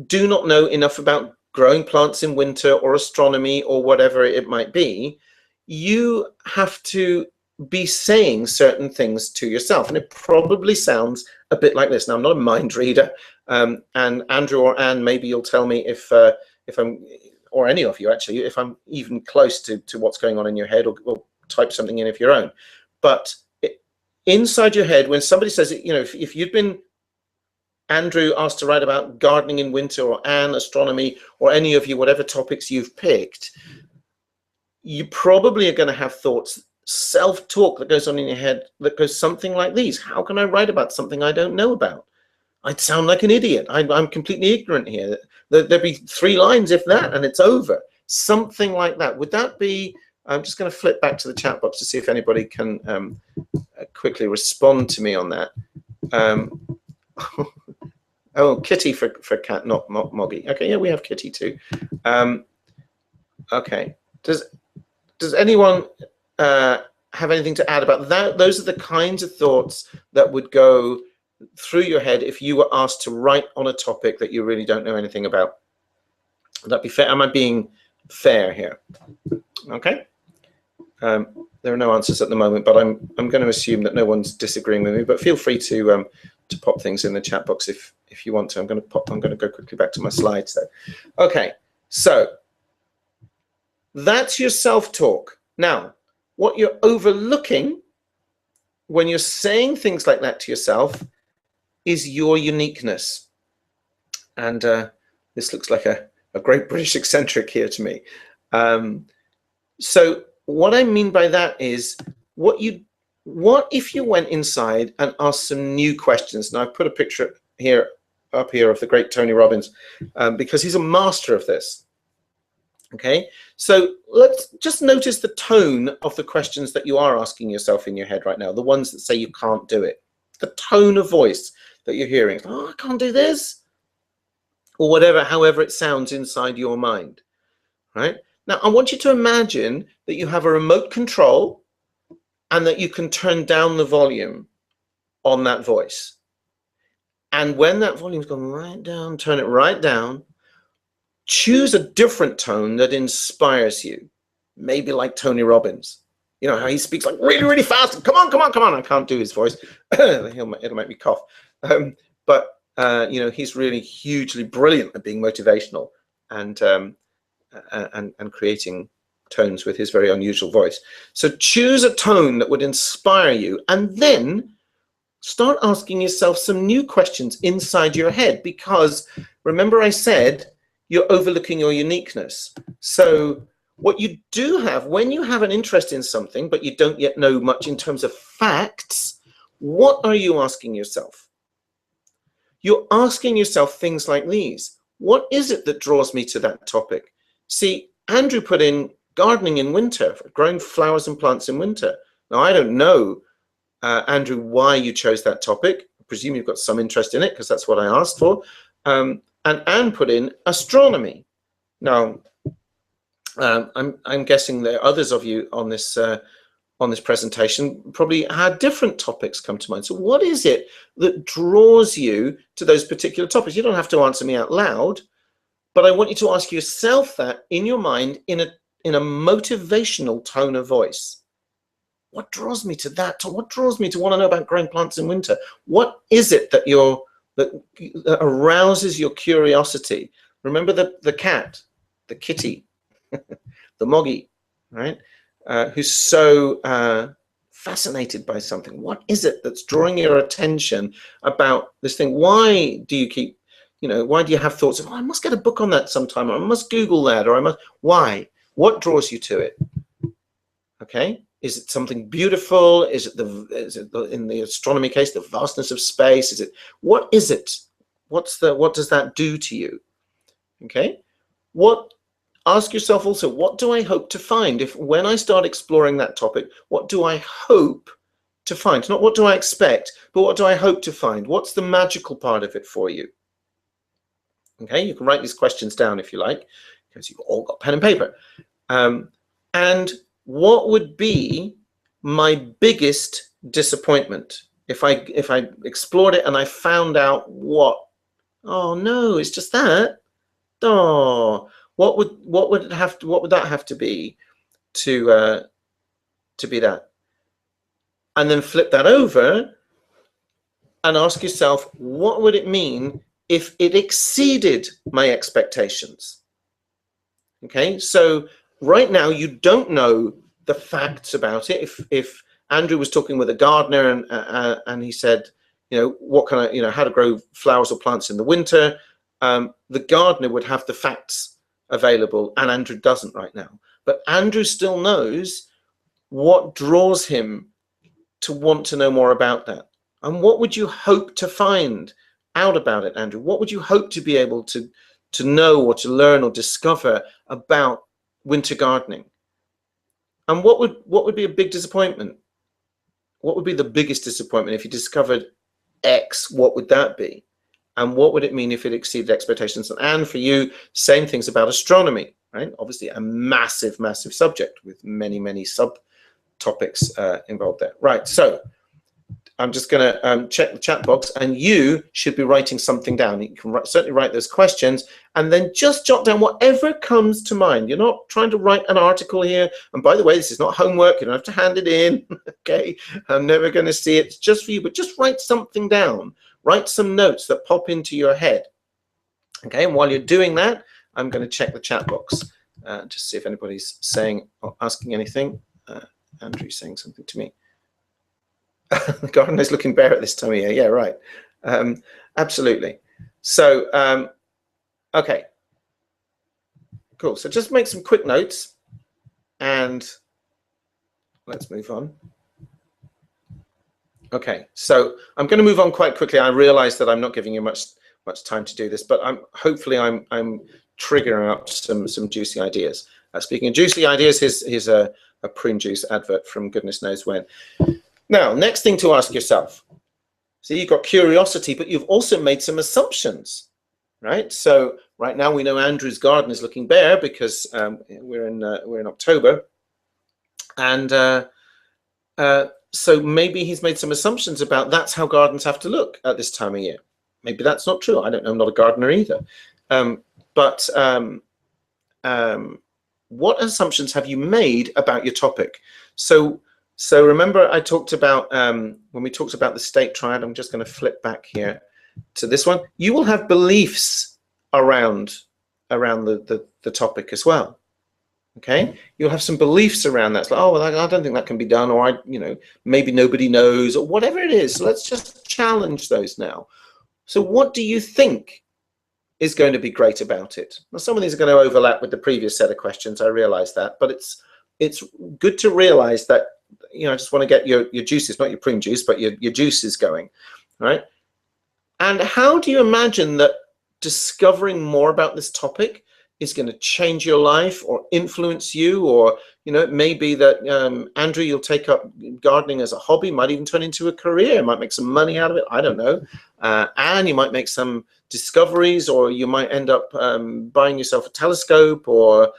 do not know enough about growing plants in winter or astronomy or whatever it might be, you have to be saying certain things to yourself. And it probably sounds a bit like this. Now, I'm not a mind reader, and Andrew or Anne, maybe you'll tell me if I'm, or any of you actually, if I'm even close to what's going on in your head, or type something in of your own. But inside your head, when somebody says it, if you've been Andrew asked to write about gardening in winter, or Anne, astronomy, or any of you, whatever topics you've picked, you probably are going to have thoughts, self-talk that goes on in your head that goes something like these. How can I write about something I don't know about? I'd sound like an idiot. I'm completely ignorant here. There'd be 3 lines, if that, and it's over. Something like that. Would that be... I'm just going to flip back to the chat box to see if anybody can quickly respond to me on that. Oh, Kitty for cat, not Moggy. Okay, yeah, we have Kitty too. Okay. Does anyone have anything to add about that? Those are the kinds of thoughts that would go through your head if you were asked to write on a topic that you really don't know anything about. Would that be fair? Am I being fair here? Okay. There are no answers at the moment, but I'm going to assume that no one's disagreeing with me. But feel free to pop things in the chat box if you want to. I'm going to go quickly back to my slides though. Okay, so that's your self-talk. Now, what you're overlooking when you're saying things like that to yourself is your uniqueness. And this looks like a great British eccentric here to me. So what I mean by that is, what if you went inside and asked some new questions? Now, I've put a picture up here of the great Tony Robbins, because he's a master of this. Okay, so let's just notice the tone of the questions that you are asking yourself in your head right now, the ones that say you can't do it. The tone of voice that you're hearing, oh, I can't do this, or whatever, however it sounds inside your mind, right? Now, I want you to imagine that you have a remote control and that you can turn down the volume on that voice. And when that volume's gone right down, turn it right down. Choose a different tone that inspires you. Maybe like Tony Robbins. You know how he speaks like really, really fast. Come on, come on, come on. I can't do his voice. It'll make me cough. But he's really hugely brilliant at being motivational and creating tones with his very unusual voice. So choose a tone that would inspire you, and then start asking yourself some new questions inside your head, because remember I said you're overlooking your uniqueness. So what you do have, when you have an interest in something, but you don't yet know much in terms of facts, what are you asking yourself? You're asking yourself things like these. What is it that draws me to that topic? See, Andrew put in gardening in winter, growing flowers and plants in winter. Now, I don't know, Andrew, why you chose that topic. I presume you've got some interest in it, because that's what I asked for. And Anne put in astronomy. Now, I'm guessing there are others of you on this presentation probably had different topics come to mind. So what is it that draws you to those particular topics? You don't have to answer me out loud, but I want you to ask yourself that in your mind in a motivational tone of voice. What draws me to that? What draws me to want to know about growing plants in winter? What is it that that arouses your curiosity? Remember the cat, the kitty, the moggy, right? Who's so fascinated by something. What is it that's drawing your attention about this thing? Why do you keep, why do you have thoughts of, oh, I must get a book on that sometime, or I must Google that, or I must, why? What draws you to it? Okay. Is it something beautiful? Is it in the astronomy case, the vastness of space? Is it, what is it? What does that do to you? Okay. Ask yourself also, what do I hope to find? When I start exploring that topic, what do I hope to find? Not what do I expect, but what do I hope to find? What's the magical part of it for you? Okay, you can write these questions down if you like, because you've all got pen and paper. And what would be my biggest disappointment if I explored it and I found out what? Oh no, it's just that. Oh. What would that have to be to be that? And then flip that over and ask yourself, what would it mean if it exceeded my expectations? Okay, so right now you don't know the facts about it. If Andrew was talking with a gardener and he said, what kind of, how to grow flowers or plants in the winter, the gardener would have the facts available, and Andrew doesn't right now. But Andrew still knows what draws him to want to know more about that. And what would you hope to find out about it, Andrew? What would you hope to be able to know or to learn or discover about winter gardening? And what would be a big disappointment? What would be the biggest disappointment if you discovered X? What would that be? And what would it mean if it exceeded expectations? And for you, same things about astronomy, right? Obviously a massive, massive subject with many, many subtopics involved there. Right, so I'm just gonna check the chat box, and you should be writing something down. You can certainly write those questions, and then just jot down whatever comes to mind. You're not trying to write an article here. And by the way, this is not homework. You don't have to hand it in, okay? I'm never gonna see it. It's just for you, but just write something down. Write some notes that pop into your head. Okay, and while you're doing that, I'm going to check the chat box to see if anybody's saying or asking anything. Andrew's saying something to me. The gardener's looking bare at this time of year. Yeah, right. Absolutely. So, okay. Cool. So just make some quick notes and let's move on. Okay, so I'm going to move on quite quickly. I realize that I'm not giving you much time to do this, but hopefully I'm triggering up some juicy ideas. Speaking of juicy ideas, here's a prune juice advert from goodness knows when. Now, next thing to ask yourself. So you've got curiosity, but you've also made some assumptions, right? So right now we know Andrew's garden is looking bare because we're in October, and so maybe he's made some assumptions about that's how gardens have to look at this time of year. Maybe that's not true. I don't know. I'm not a gardener either. But what assumptions have you made about your topic? So remember I talked about, when we talked about the state triad, I'm just going to flip back here to this one. You will have beliefs around the topic as well. Okay, you'll have some beliefs around that. It's like, oh, well, I don't think that can be done, or maybe nobody knows, or whatever it is. So let's just challenge those now. So what do you think is going to be great about it? Now, some of these are going to overlap with the previous set of questions. I realize that, but it's good to realize that, I just want to get your juices, not your prune juice, but your juices going, right? And how do you imagine that discovering more about this topic is going to change your life or influence you? Or, it may be that, Andrew, you'll take up gardening as a hobby, might even turn into a career, might make some money out of it. I don't know. And you might make some discoveries, or you might end up buying yourself a telescope, or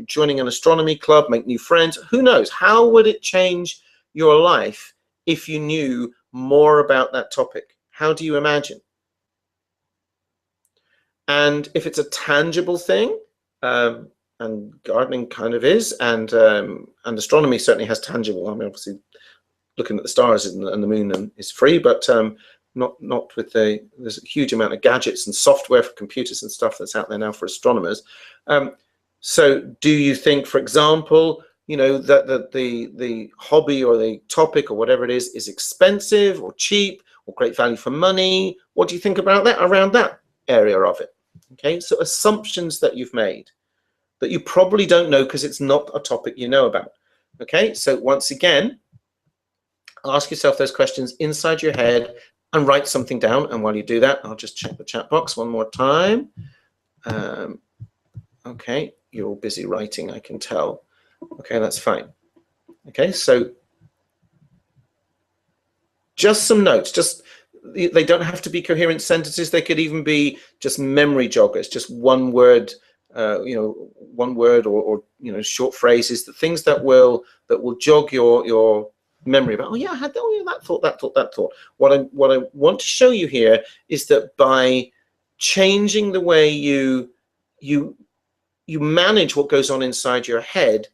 joining an astronomy club, make new friends. Who knows? How would it change your life if you knew more about that topic? How do you imagine? And if it's a tangible thing, gardening kind of is, and astronomy certainly has tangible. I mean, obviously, looking at the stars and the moon is free, but not with there's a huge amount of gadgets and software for computers and stuff that's out there now for astronomers. So do you think, for example, you know, that the hobby or the topic or whatever it is expensive or cheap or great value for money? What do you think about that, around that area of it? Okay, so assumptions that you've made that you probably don't know because it's not a topic you know about. Okay, so once again, ask yourself those questions inside your head and write something down. And while you do that, I'll just check the chat box one more time. Okay, you're all busy writing, I can tell. Okay, that's fine. Okay, so just some notes. Just, they don't have to be coherent sentences. They could even be just memory joggers, just one word, you know, one word or you know, short phrases, the things that will jog your memory about, oh yeah, I had that, oh yeah, that thought. What I want to show you here is that by changing the way you manage what goes on inside your head,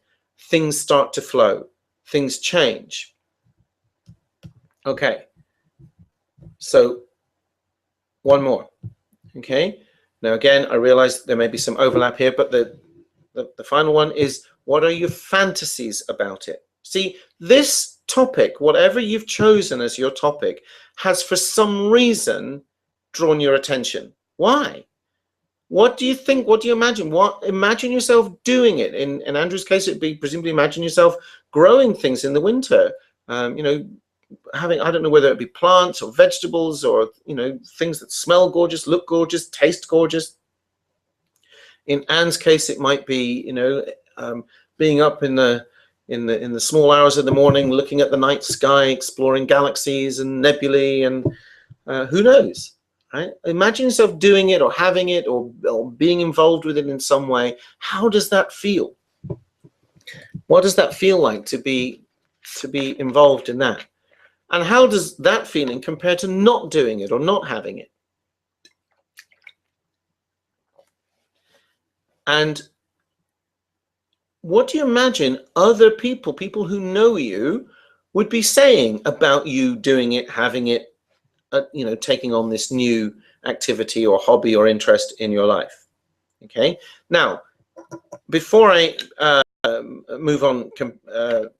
things start to flow, things change. Okay, so one more. Okay, now again, I realize there may be some overlap here, but the final one is, what are your fantasies about it? See, this topic, whatever you've chosen as your topic, has for some reason drawn your attention. Why? What do you think? What do you imagine? Imagine yourself doing it. In Andrew's case, it'd be presumably imagine yourself growing things in the winter. You know, having, I don't know whether it be plants or vegetables or, you know, things that smell gorgeous, look gorgeous, taste gorgeous. In Anne's case, it might be, you know, being up in the small hours of the morning, looking at the night sky, exploring galaxies and nebulae, and who knows, right? Imagine yourself doing it or having it or being involved with it in some way. How does that feel? What does that feel like to be involved in that? And how does that feeling compare to not doing it or not having it? And what do you imagine other people who know you, would be saying about you doing it, having it, you know, taking on this new activity or hobby or interest in your life? Okay. Now, before I move on to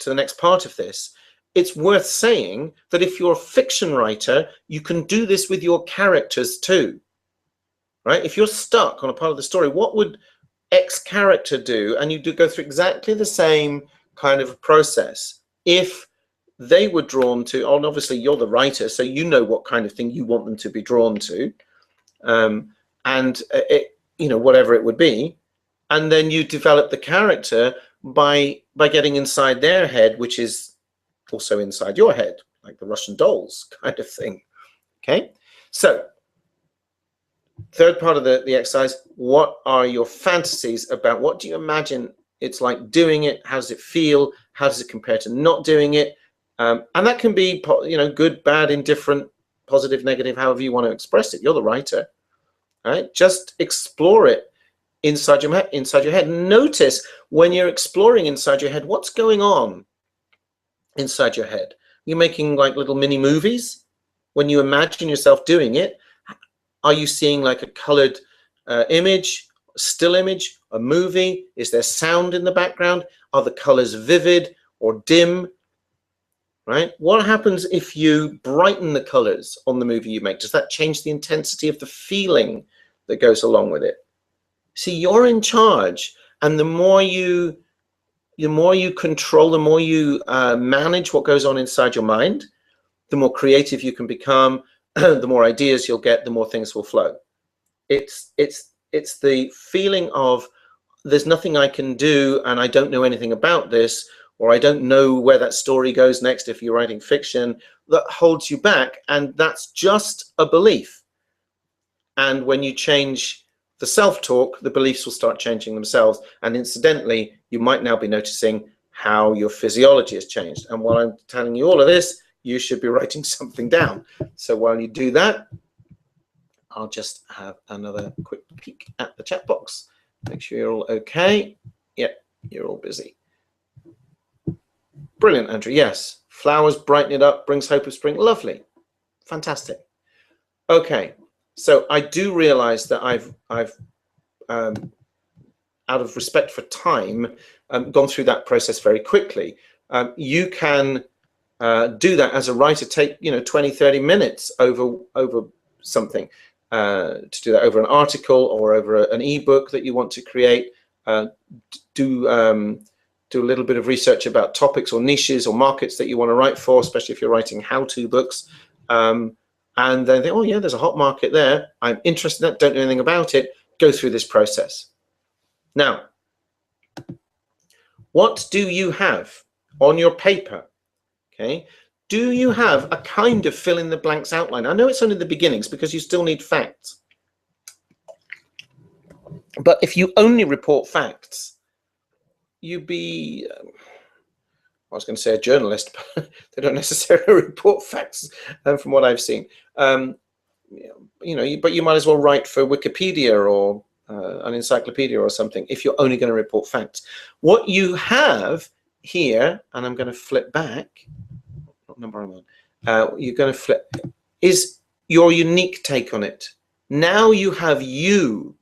the next part of this, it's worth saying that if you're a fiction writer, you can do this with your characters too, right? If you're stuck on a part of the story, what would X character do? And you do go through exactly the same kind of process. If they were drawn to, and obviously you're the writer, so you know what kind of thing you want them to be drawn to, and it, you know, whatever it would be, and then you develop the character by getting inside their head, which is also inside your head, like the Russian dolls kind of thing. Okay, so third part of the exercise, what are your fantasies about? What do you imagine it's like doing it? How does it feel? How does it compare to not doing it? And that can be, you know, good, bad, indifferent, positive, negative, however you want to express it. You're the writer, right? Just explore it inside your head. Notice when you're exploring inside your head, what's going on inside your head. You're making like little mini movies. When you imagine yourself doing it, are you seeing like a colored image, still image, a movie? Is there sound in the background? Are the colors vivid or dim? Right? What happens if you brighten the colors on the movie you make? Does that change the intensity of the feeling that goes along with it? See, you're in charge, and the more you control, the more you manage what goes on inside your mind, the more creative you can become, the more ideas you'll get, the more things will flow. It's the feeling of there's nothing I can do and I don't know anything about this, or I don't know where that story goes next if you're writing fiction, that holds you back, and that's just a belief. And when you change the self-talk, the beliefs will start changing themselves. And incidentally, you might now be noticing how your physiology has changed. And while I'm telling you all of this, you should be writing something down. So while you do that, I'll just have another quick peek at the chat box Make sure you're all okay. Yeah, you're all busy. Brilliant, Andrew. Yes, flowers brighten it up, brings hope of spring. Lovely, fantastic. Okay, so I do realize that I've out of respect for time, gone through that process very quickly. You can do that as a writer, take 20, 30 minutes over something, to do that over an article or over an ebook that you want to create. Do a little bit of research about topics or niches or markets that you want to write for, especially if you're writing how-to books. And then think, oh yeah, there's a hot market there. I'm interested in that, don't know anything about it. Go through this process. Now, what do you have on your paper? Okay, do you have a kind of fill in the blanks outline? I know it's only the beginnings because you still need facts. But if you only report facts, you'd be, I was going to say a journalist, but they don't necessarily report facts from what I've seen. But you might as well write for Wikipedia or an encyclopedia or something if you're only going to report facts. What you have here, and I'm going to flip back, what number I'm on, you're going to flip, is your unique take on it. Now you have you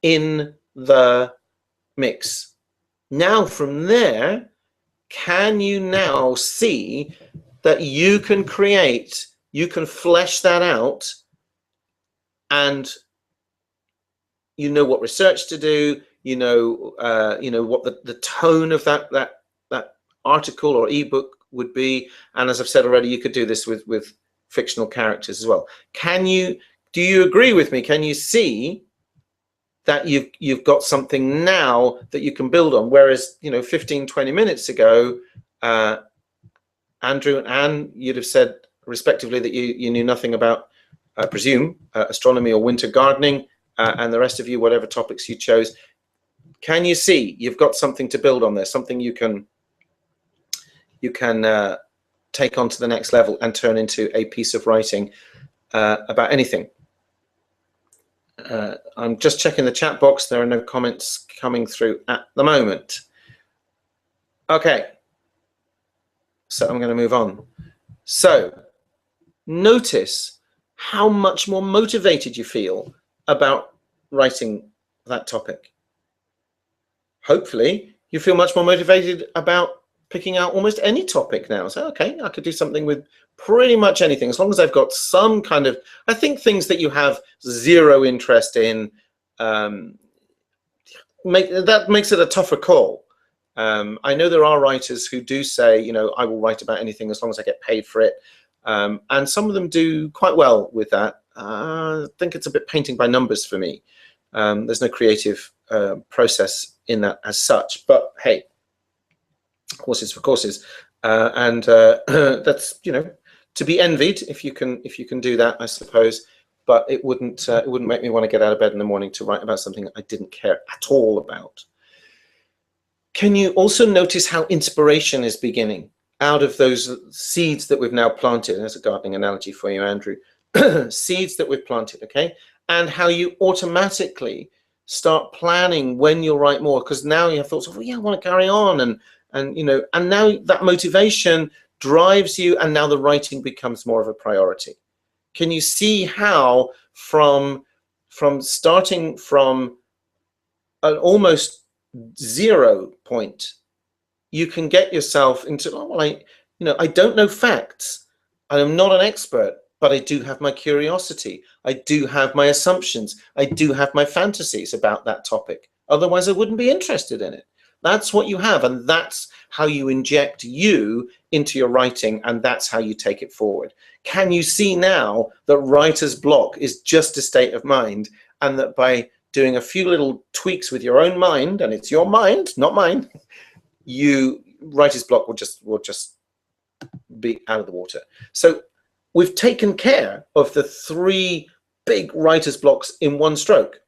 in the mix. Now from there, can you now see that you can create, you can flesh that out, and you know what research to do, you know what the tone of that article or ebook would be, and as I've said already, you could do this with fictional characters as well. Do you agree with me? Can you see that you've got something now that you can build on? Whereas 15-20 minutes ago, Andrew and Anne, you'd have said respectively that you knew nothing about, I presume, astronomy or winter gardening. And the rest of you, whatever topics you chose, can you see you've got something to build on there, something you can take on to the next level and turn into a piece of writing about anything? I'm just checking the chat box. There are no comments coming through at the moment. Okay, so I'm going to move on. So notice how much more motivated you feel about writing that topic. Hopefully you feel much more motivated about picking out almost any topic now. So okay, I could do something with pretty much anything, as long as I've got some kind of, I think things that you have zero interest in, that makes it a tougher call. I know there are writers who do say, I will write about anything as long as I get paid for it. And some of them do quite well with that. I think it's a bit painting by numbers for me. There's no creative process in that as such, but hey, horses for courses, and that's to be envied if you can do that, I suppose. But it wouldn't make me want to get out of bed in the morning to write about something I didn't care at all about. Can you also notice how inspiration is beginning out of those seeds that we've now planted? There's a gardening analogy for you, Andrew. Seeds that we've planted, okay, and how you automatically start planning when you'll write more, because now you have thoughts of, well, yeah, I want to carry on, and now that motivation drives you, and now the writing becomes more of a priority. Can you see how from starting from an almost 0 point, you can get yourself into, oh, well, I don't know facts, I am not an expert, but I do have my curiosity, I do have my assumptions, I do have my fantasies about that topic. Otherwise, I wouldn't be interested in it. That's what you have, and that's how you inject you into your writing, and that's how you take it forward. Can you see now that writer's block is just a state of mind, and that by doing a few little tweaks with your own mind, and it's your mind, not mine, writer's block will just be out of the water. So we've taken care of the 3 big writer's blocks in one stroke.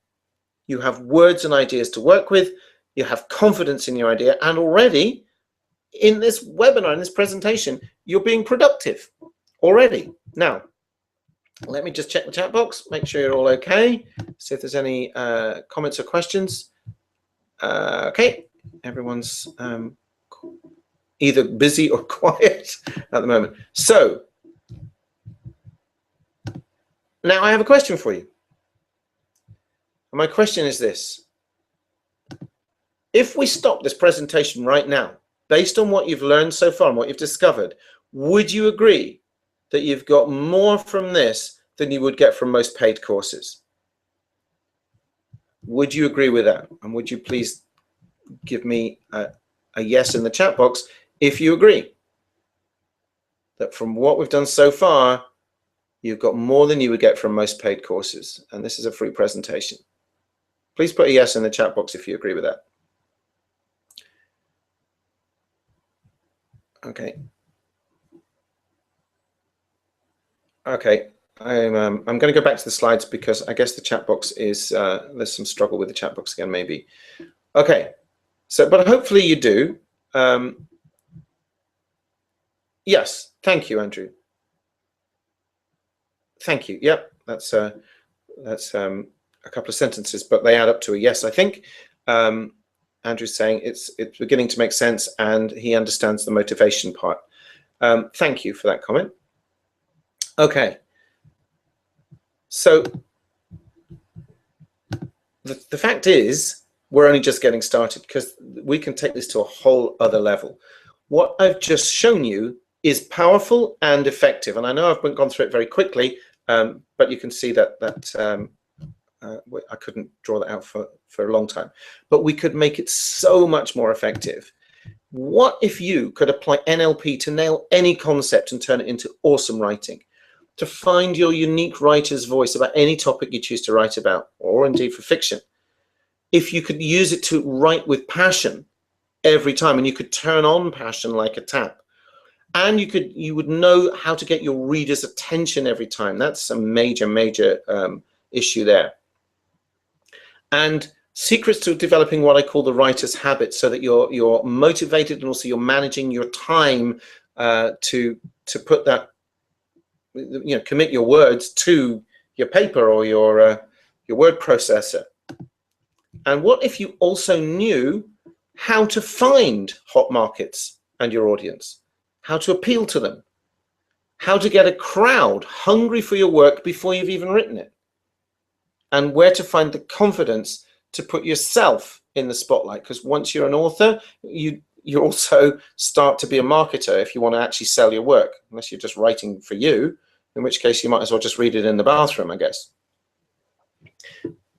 You have words and ideas to work with, you have confidence in your idea, and already in this webinar, in this presentation, you're being productive already. Now, let me just check the chat box, make sure you're all okay, see if there's any comments or questions. Okay, everyone's either busy or quiet at the moment. So now I have a question for you. And my question is this. If we stop this presentation right now, based on what you've learned so far and what you've discovered, would you agree that you've got more from this than you would get from most paid courses? Would you agree with that? And would you please give me a yes in the chat box if you agree that from what we've done so far, you've got more than you would get from most paid courses, and this is a free presentation. Please put a yes in the chat box if you agree with that. Okay. Okay, I'm going to go back to the slides because I guess the chat box is, there's some struggle with the chat box again, maybe. Okay, so, but hopefully you do. Yes, thank you, Andrew. Thank you. Yep, that's a couple of sentences, but they add up to a yes, I think. Andrew's saying it's beginning to make sense and he understands the motivation part. Thank you for that comment. Okay, so the fact is we're only just getting started because we can take this to a whole other level. What I've just shown you is powerful and effective, and I know I've gone through it very quickly, but you can see that I couldn't draw that out for a long time, but we could make it so much more effective. What if you could apply NLP to nail any concept and turn it into awesome writing? To find your unique writer's voice about any topic you choose to write about, or indeed for fiction. If you could use it to write with passion every time, and you could turn on passion like a tap, and you would know how to get your reader's attention every time. That's a major issue there. And secrets to developing what I call the writer's habit, so that you're motivated and also you're managing your time to put that, commit your words to your paper or your word processor. And what if you also knew how to find hot markets and your audience, how to appeal to them, how to get a crowd hungry for your work before you've even written it, and where to find the confidence to put yourself in the spotlight? Because once you're an author, you also start to be a marketer if you want to actually sell your work, unless you're just writing for you, in which case you might as well just read it in the bathroom, I guess.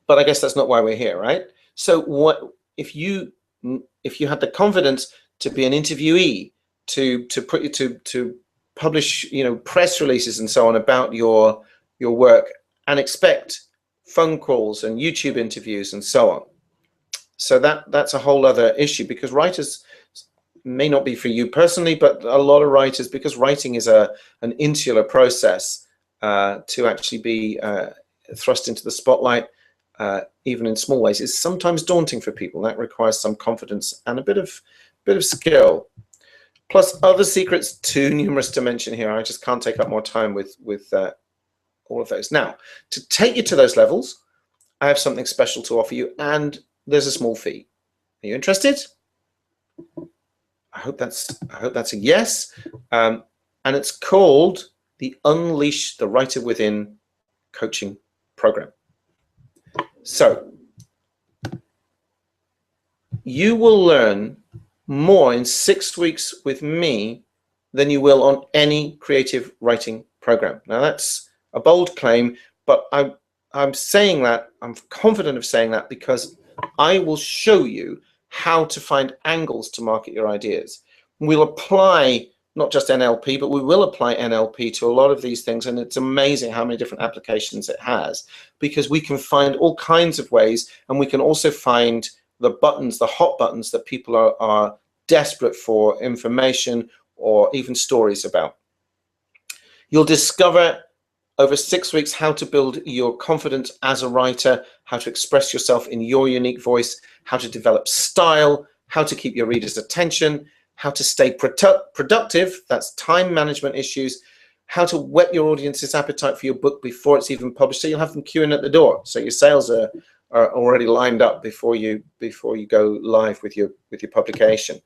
But I guess that's not why we're here, right? So what if you had the confidence to be an interviewee, to publish press releases and so on about your work, and expect phone calls and YouTube interviews and so on? So that's a whole other issue, because writers may not be for you personally, but a lot of writers, because writing is an insular process, to actually be thrust into the spotlight, even in small ways, is sometimes daunting for people. That requires some confidence and a bit of skill. Plus other secrets too numerous to mention here. I just can't take up more time with all of those. Now, to take you to those levels, I have something special to offer you, and there's a small fee. Are you interested? I hope that's a yes. And it's called the Unleash the Writer Within coaching program. So you will learn more in 6 weeks with me than you will on any creative writing program. Now that's a bold claim, but I'm saying that, I'm confident of saying that, because I will show you how to find angles to market your ideas. We'll apply not just NLP, but we will apply NLP to a lot of these things, and it's amazing how many different applications it has, because we can find all kinds of ways, and we can also find the buttons, the hot buttons that people are desperate for information or even stories about. You'll discover over 6 weeks how to build your confidence as a writer, how to express yourself in your unique voice, how to develop style, how to keep your readers' attention, how to stay productive, that's time management issues, how to whet your audience's appetite for your book before it's even published, so you'll have them queuing at the door, so your sales are are already lined up before you go live with your publication.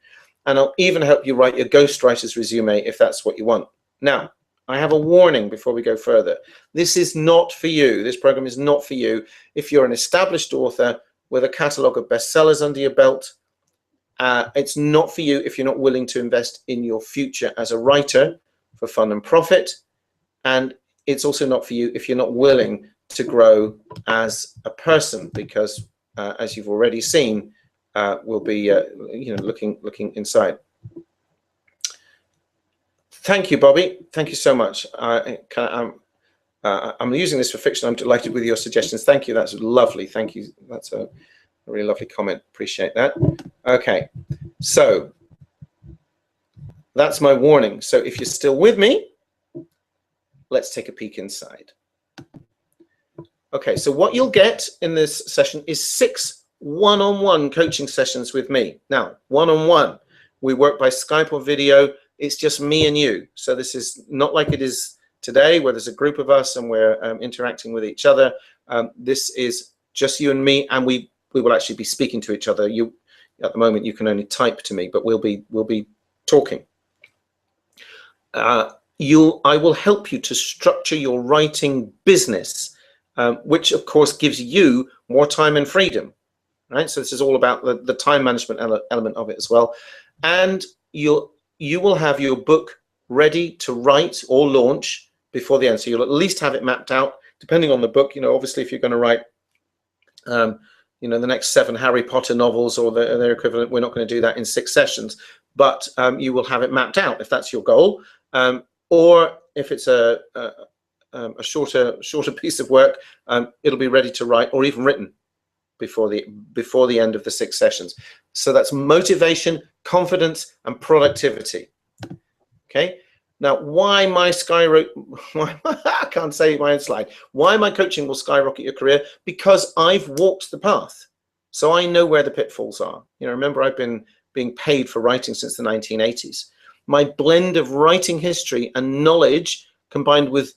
And I'll even help you write your ghostwriter's resume if that's what you want. Now, I have a warning before we go further. This is not for you. This program is not for you if you're an established author with a catalogue of bestsellers under your belt. It's not for you if you're not willing to invest in your future as a writer for fun and profit. And it's also not for you if you're not willing to grow as a person, because as you've already seen, we'll be looking inside. Thank you, Bobby. Thank you so much. I'm using this for fiction. I'm delighted with your suggestions. Thank you. That's lovely. Thank you. That's a really lovely comment. Appreciate that. Okay, so that's my warning. So if you're still with me, let's take a peek inside. Okay, so what you'll get in this session is 6 one-on-one coaching sessions with me. Now, one-on-one, we work by Skype or video. It's just me and you. So this is not like it is today, where there's a group of us and we're interacting with each other. This is just you and me, and we will actually be speaking to each other. You, at the moment, you can only type to me, but we'll be talking. I will help you to structure your writing business, which of course gives you more time and freedom, right? So this is all about the time management element of it as well. And you will have your book ready to write or launch before the end. So you'll at least have it mapped out, depending on the book. Obviously, if you're going to write, the next 7 Harry Potter novels or their equivalent, we're not going to do that in 6 sessions. But you will have it mapped out if that's your goal. Or if it's a shorter piece of work, it'll be ready to write or even written before the end of the 6 sessions. So that's motivation, confidence, and productivity. Okay. Now, why my I can't say my own slide. Why my coaching will skyrocket your career? Because I've walked the path, so I know where the pitfalls are. Remember, I've been being paid for writing since the 1980s. My blend of writing history and knowledge combined with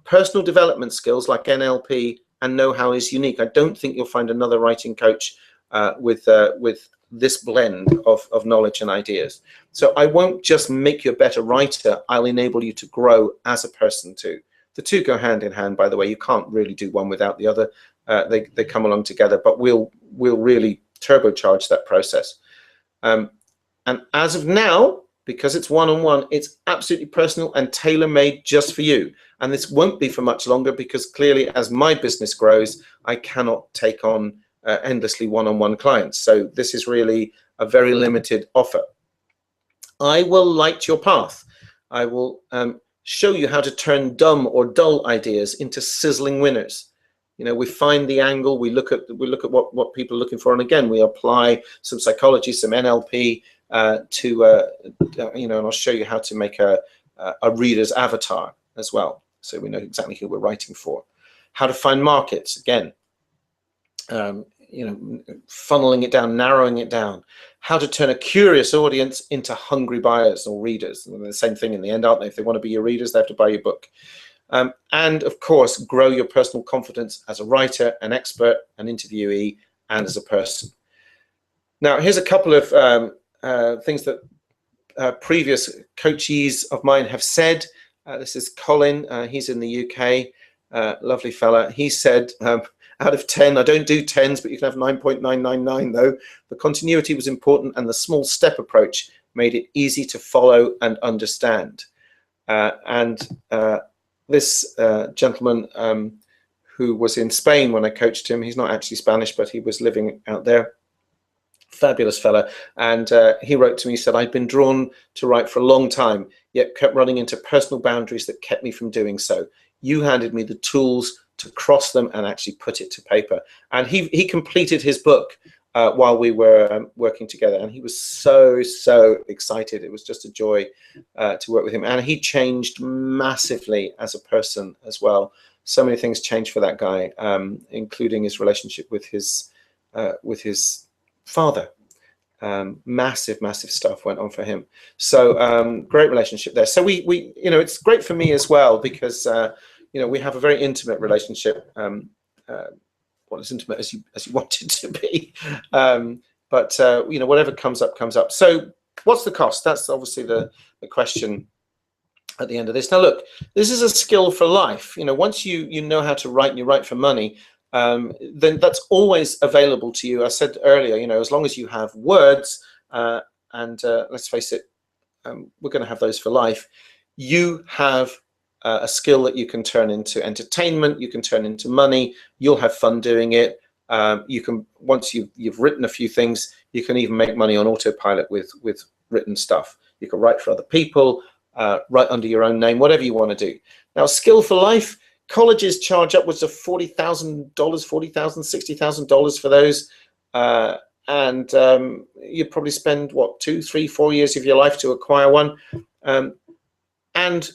personal development skills like NLP and know-how is unique. I don't think you'll find another writing coach with this blend of knowledge and ideas. So I won't just make you a better writer, I'll enable you to grow as a person too. The two go hand in hand, by the way. You can't really do one without the other. They come along together, but we'll really turbocharge that process. And as of now, because it's one-on-one, it's absolutely personal and tailor-made just for you. And this won't be for much longer, because clearly as my business grows, I cannot take on endlessly one-on-one clients. So this is really a very limited offer. I will light your path. I will show you how to turn dumb or dull ideas into sizzling winners. We find the angle, we look at what people are looking for, and again, we apply some psychology, some NLP and I'll show you how to make a reader's avatar as well, so we know exactly who we're writing for. How to find markets, again, funneling it down, narrowing it down. How to turn a curious audience into hungry buyers or readers. And the same thing in the end, aren't they? If they want to be your readers, they have to buy your book. And of course, grow your personal confidence as a writer, an expert, an interviewee, and as a person. Now, here's a couple of things that previous coachees of mine have said. This is Colin. He's in the UK. Lovely fella. He said, out of 10, I don't do 10s, but you can have 9.999 though. The continuity was important, and the small step approach made it easy to follow and understand. This gentleman who was in Spain when I coached him, he's not actually Spanish, but he was living out there. Fabulous fella. And he wrote to me, said, I'd been drawn to write for a long time, yet kept running into personal boundaries that kept me from doing so. You handed me the tools to cross them and actually put it to paper. And he completed his book while we were working together, and he was so excited. It was just a joy to work with him, and he changed massively as a person as well. So many things changed for that guy, including his relationship with his father. Massive stuff went on for him. So great relationship there. So we it's great for me as well, because we have a very intimate relationship well, as intimate as you want it to be. But you know, whatever comes up, comes up. So what's the cost? That's obviously the question at the end of this. Now, look, this is a skill for life. You know, once you know how to write and you write for money, then that's always available to you. I said earlier, you know, as long as you have words, and let's face it, we're going to have those for life. You have a skill that you can turn into entertainment. You can turn into money. You'll have fun doing it. You can, once you've written a few things, you can even make money on autopilot with written stuff. You can write for other people, write under your own name, whatever you want to do. Now, skill for life, colleges charge upwards of $40,000, $40,000, $60,000 for those. And you probably spend, what, 2, 3, 4 years of your life to acquire one. And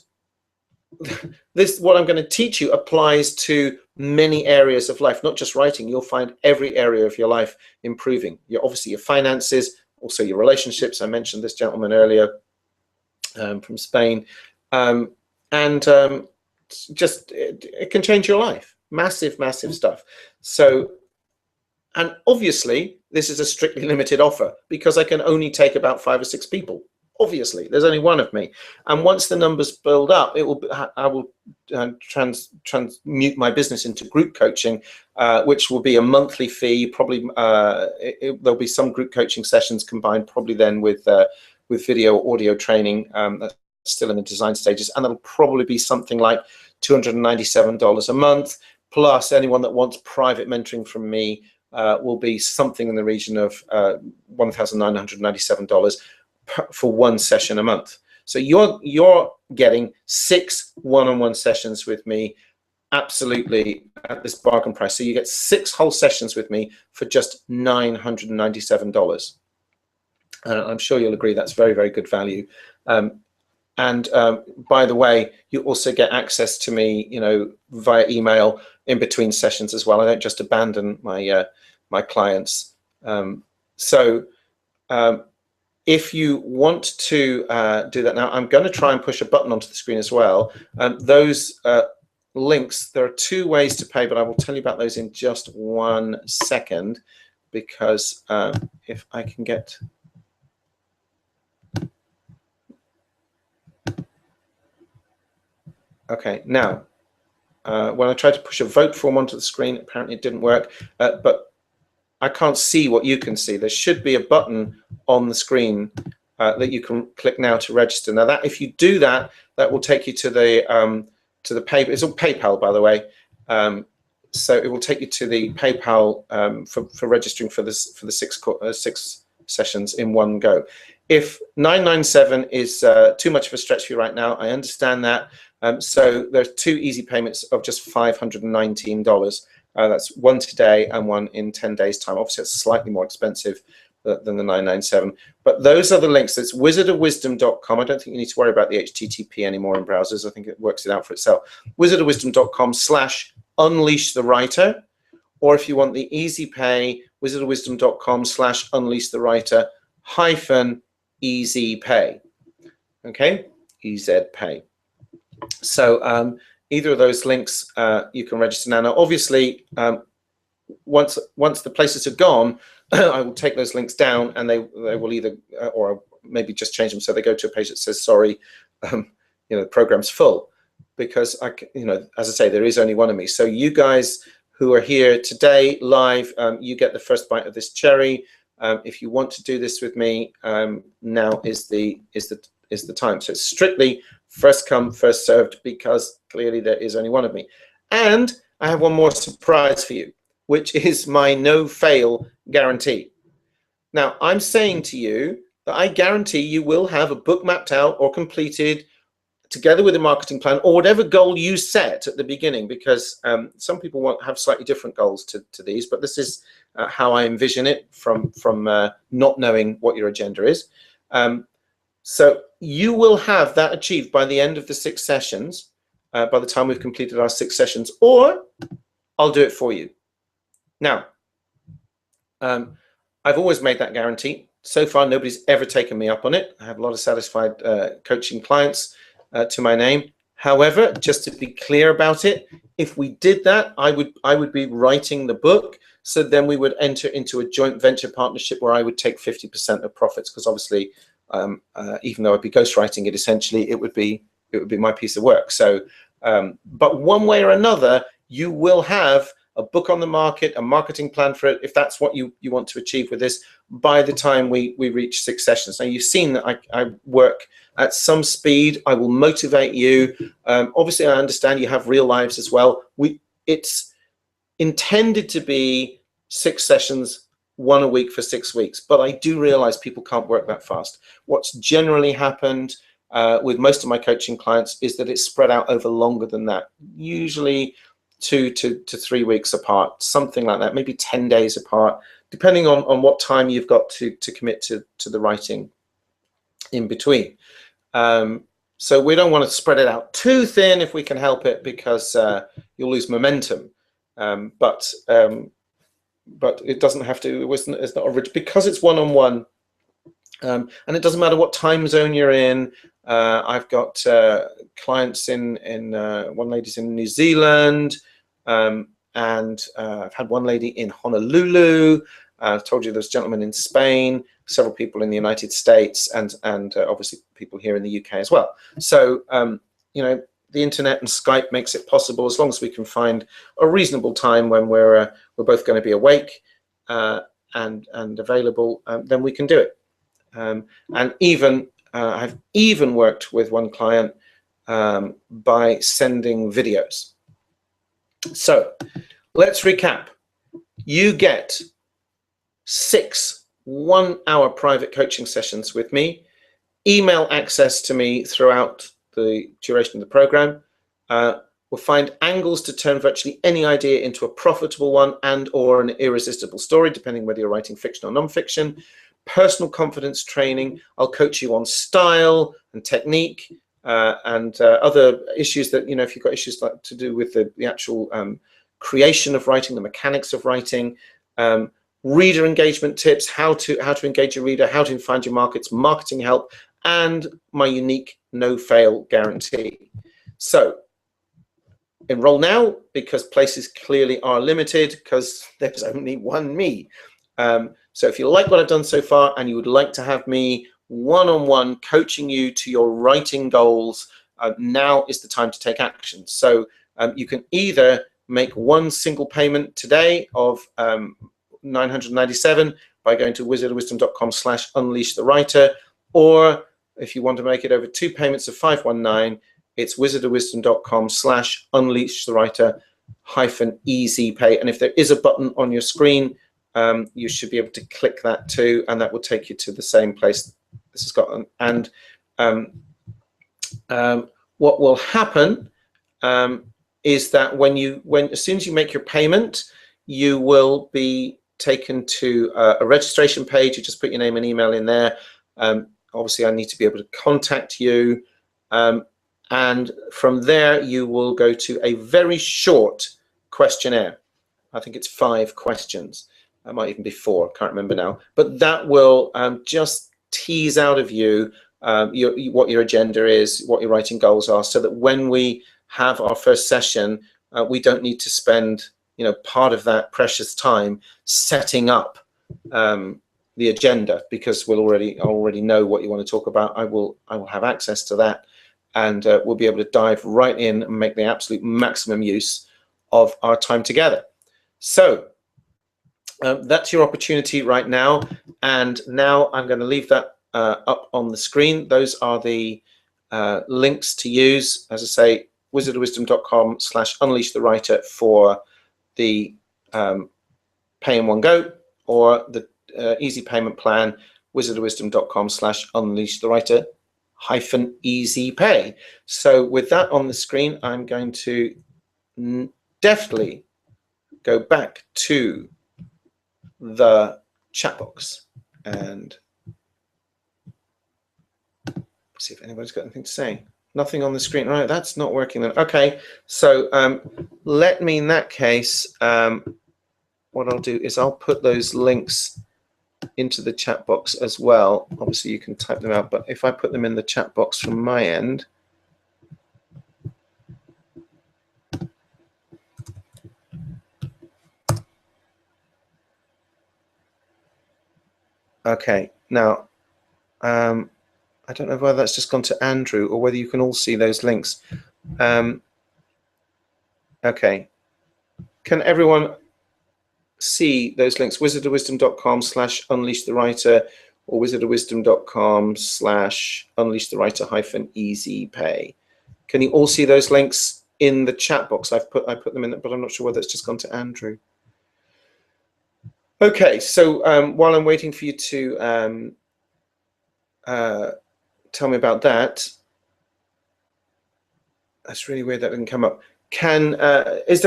this, what I'm going to teach you, applies to many areas of life, not just writing. You'll find every area of your life improving. Obviously your finances, also your relationships. I mentioned this gentleman earlier from Spain. Just it can change your life. Massive, massive stuff. So, and obviously this is a strictly limited offer because I can only take about 5 or 6 people. Obviously, there's only one of me, and once the numbers build up, I will transmute my business into group coaching, which will be a monthly fee. Probably there'll be some group coaching sessions combined, probably then with video, audio training. That's still in the design stages, and that'll probably be something like $297 a month. Plus, anyone that wants private mentoring from me will be something in the region of $1,997. For one session a month. So you're getting 6 one-on-one sessions with me, absolutely at this bargain price. So you get 6 whole sessions with me for just $997. I'm sure you'll agree that's very, very good value. By the way, you also get access to me, you know, via email in between sessions as well. I don't just abandon my my clients. If you want to do that now, I'm going to try and push a button onto the screen as well. Those links, there are 2 ways to pay, but I will tell you about those in just 1 second, because if I can get... Okay, now, when I tried to push a vote form onto the screen, apparently it didn't work, but I can't see what you can see. There should be a button on the screen that you can click now to register. Now, that if you do that, that will take you to the PayPal. It's on PayPal, by the way. So it will take you to the PayPal for registering for this, for the 6 sessions in one go. If 997 is too much of a stretch for you right now, I understand that. So there's 2 easy payments of just $519. That's one today and one in 10 days time. Obviously, it's slightly more expensive than the 997. But those are the links. It's wizardofwisdom.com. I don't think you need to worry about the HTTP anymore in browsers. I think it works it out for itself. wizardofwisdom.com/unleashthewriter. Or if you want the easy pay, wizardofwisdom.com/unleashthewriter-easy pay. Okay, easy pay. So either of those links you can register now. Now, obviously, once the places are gone, I will take those links down, and they will either or maybe just change them so they go to a page that says sorry, you know, the program's full, because you know, as I say, there is only one of me. So you guys who are here today live, you get the first bite of this cherry. If you want to do this with me, now is the time. So it's strictly first come, first served, because clearly there is only one of me. And I have one more surprise for you, which is my no-fail guarantee. Now, I'm saying to you that I guarantee you will have a book mapped out or completed together with a marketing plan, or whatever goal you set at the beginning, because some people have slightly different goals to these, but this is how I envision it from not knowing what your agenda is. So you will have that achieved by the end of the 6 sessions, by the time we've completed our 6 sessions, or I'll do it for you. Now, I've always made that guarantee. So far, nobody's ever taken me up on it. I have a lot of satisfied coaching clients to my name. However, just to be clear about it, If we did that, I would be writing the book. So then we would enter into a joint venture partnership where I would take 50% of profits, because obviously, even though I'd be ghostwriting it, essentially it would be my piece of work. So, but one way or another, you will have a book on the market, a marketing plan for it, if that's what you want to achieve with this, by the time we reach 6 sessions. Now, you've seen that I work at some speed. I will motivate you. Obviously, I understand you have real lives as well. It's intended to be 6 sessions, 1 a week for 6 weeks, but I do realize people can't work that fast. What's generally happened with most of my coaching clients is that it's spread out over longer than that, usually 2 to 3 weeks apart, something like that, maybe 10 days apart, depending on what time you've got to commit to the writing in between. So we don't want to spread it out too thin if we can help it, because you'll lose momentum. But it doesn't have to. It's not rigid, because it's one-on-one, and it doesn't matter what time zone you're in. I've got clients in one lady's in New Zealand, and I've had one lady in Honolulu. I've told you there's a gentleman in Spain, several people in the United States, and obviously people here in the UK as well. So you know, the internet and Skype makes it possible, as long as we can find a reasonable time when we're both going to be awake and available, then we can do it. And even I've even worked with one client by sending videos. So let's recap. You get 6 one-hour private coaching sessions with me, email access to me throughout the duration of the program. We'll find angles to turn virtually any idea into a profitable one and or an irresistible story, depending whether you're writing fiction or non-fiction. Personal confidence training. I'll coach you on style and technique and other issues that, you know, if you've got issues like to do with the actual creation of writing, the mechanics of writing, reader engagement tips, how to engage your reader, how to find your markets, marketing help, and my unique no-fail guarantee. So enroll now, because places clearly are limited, because there's only one me. So if you like what I've done so far and you would like to have me one-on-one coaching you to your writing goals, now is the time to take action. So you can either make one single payment today of $997 by going to wizardofwisdom.com/unleashthewriter, or if you want to make it over 2 payments of $519, it's wizardofwisdom.com/unleashthewriter-easy pay. And if there is a button on your screen, you should be able to click that too, and that will take you to the same place this has got. And what will happen is that as soon as you make your payment, you will be taken to a registration page. You just put your name and email in there. Obviously, I need to be able to contact you. And from there, you will go to a very short questionnaire. I think it's 5 questions. It might even be 4, can't remember now. But that will just tease out of you what your agenda is, what your writing goals are, so that when we have our first session, we don't need to spend, you know, part of that precious time setting up the agenda, because we'll already know what you want to talk about. I will have access to that, and we'll be able to dive right in and make the absolute maximum use of our time together. So that's your opportunity right now, and now I'm going to leave that up on the screen. Those are the links to use. As I say, wizardofwisdom.com/unleashthewriter for the pay in one go, or the easy payment plan, wizardofwisdom.com/unleashthewriter-easy pay. So with that on the screen, I'm going to deftly go back to the chat box and see if anybody's got anything to say. Nothing on the screen. Right, that's not working then. Okay, so let me, in that case, what I'll do is I'll put those links into the chat box as well. Obviously, you can type them out, but if I put them in the chat box from my end, Okay, now I don't know whether that's just gone to Andrew or whether you can all see those links. Okay, can everyone see those links? wizardofwisdom.com/unleashthewriter or wizardofwisdom.com/unleashthewriter-easy-pay. Can you all see those links in the chat box? I put them in there, but I'm not sure whether it's just gone to Andrew. Okay, so while I'm waiting for you to tell me about that, that's really weird that didn't come up. Does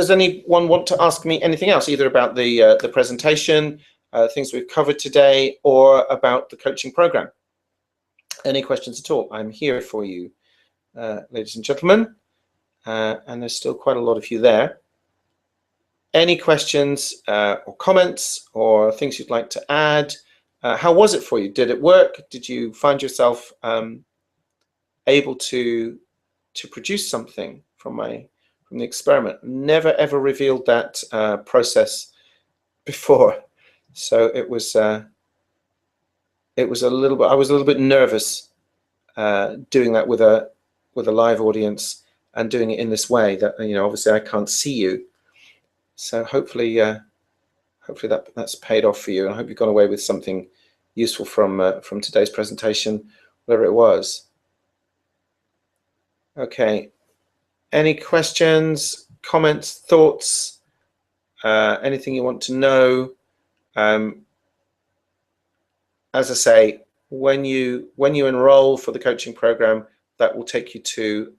anyone want to ask me anything else, either about the presentation, things we've covered today, or about the coaching program? Any questions at all? I'm here for you, ladies and gentlemen, and there's still quite a lot of you there. Any questions or comments or things you'd like to add? How was it for you? Did it work? Did you find yourself able to produce something from the experiment? Never ever revealed that process before, so it was a little bit. I was a little bit nervous doing that with a live audience and doing it in this way. That, you know, obviously I can't see you, so hopefully that's paid off for you. I hope you've gone away with something useful from today's presentation, whatever it was. Okay. Any questions, comments, thoughts, anything you want to know? As I say, when you enroll for the coaching program, that will take you to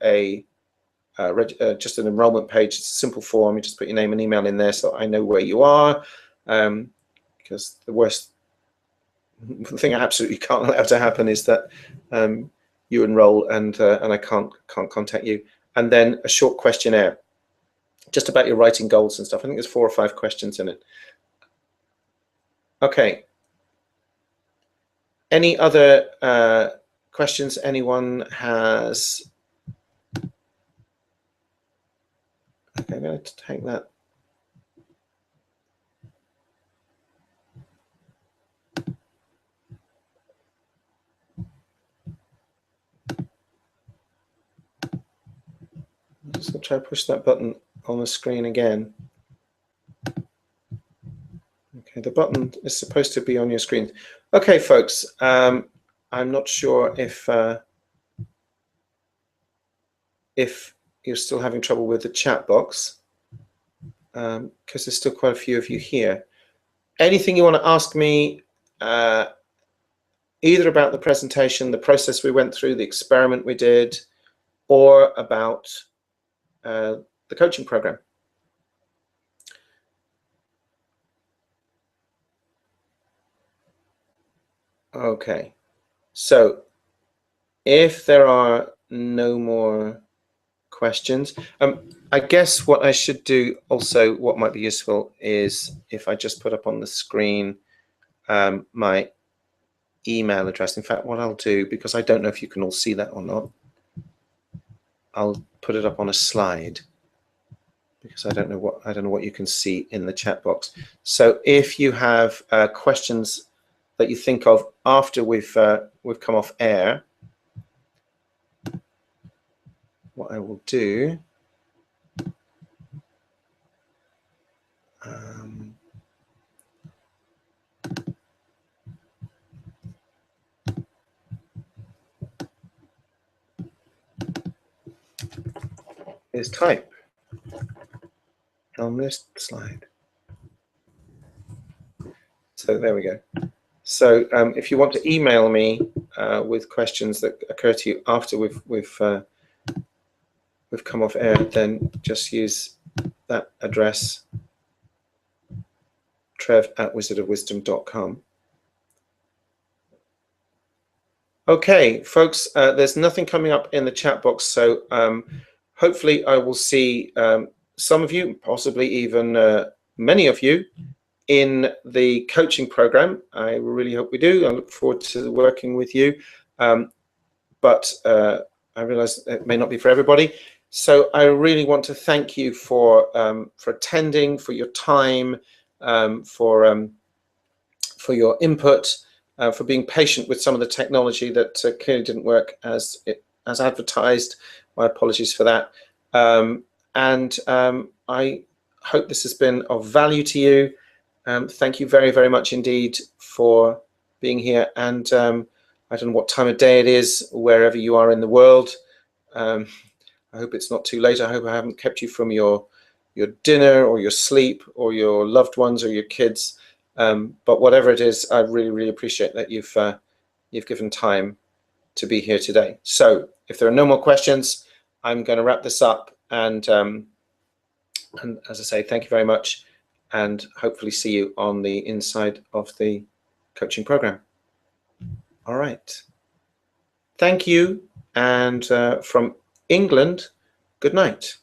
just an enrollment page. It's a simple form. You just put your name and email in there so I know where you are. Because the thing I absolutely can't allow to happen is that you enroll and I can't contact you. And then a short questionnaire just about your writing goals and stuff. I think there's 4 or 5 questions in it. Okay. Any other questions anyone has? Okay, I'm going to take that. I'm just going to try to push that button on the screen again. Okay, the button is supposed to be on your screen. Okay, folks, I'm not sure if you're still having trouble with the chat box, because there's still quite a few of you here. Anything you want to ask me, either about the presentation, the process we went through, the experiment we did, or about the coaching program? Okay, so if there are no more questions, I guess what I should do also, what might be useful, is if I just put up on the screen my email address. In fact, what I'll do, because I don't know if you can all see that or not, I'll put it up on a slide, because I don't know what you can see in the chat box. So if you have questions that you think of after we've come off air, what I will do is type on this slide. So there we go. So if you want to email me with questions that occur to you after we've come off air, then just use that address, trev@wizardofwisdom.com. Okay, folks, there's nothing coming up in the chat box, so hopefully I will see some of you, possibly even many of you, in the coaching program. I really hope we do. I look forward to working with you, but I realize it may not be for everybody. So I really want to thank you for attending, for your time, for for your input, for being patient with some of the technology that clearly didn't work as advertised. My apologies for that. I hope this has been of value to you. Thank you very, very much indeed for being here. And I don't know what time of day it is, wherever you are in the world. I hope it's not too late. I hope I haven't kept you from your dinner or your sleep or your loved ones or your kids. But whatever it is, I really, really appreciate that you've given time to be here today. So if there are no more questions, I'm going to wrap this up. And as I say, thank you very much, and hopefully see you on the inside of the coaching program. All right. Thank you. And from England, good night.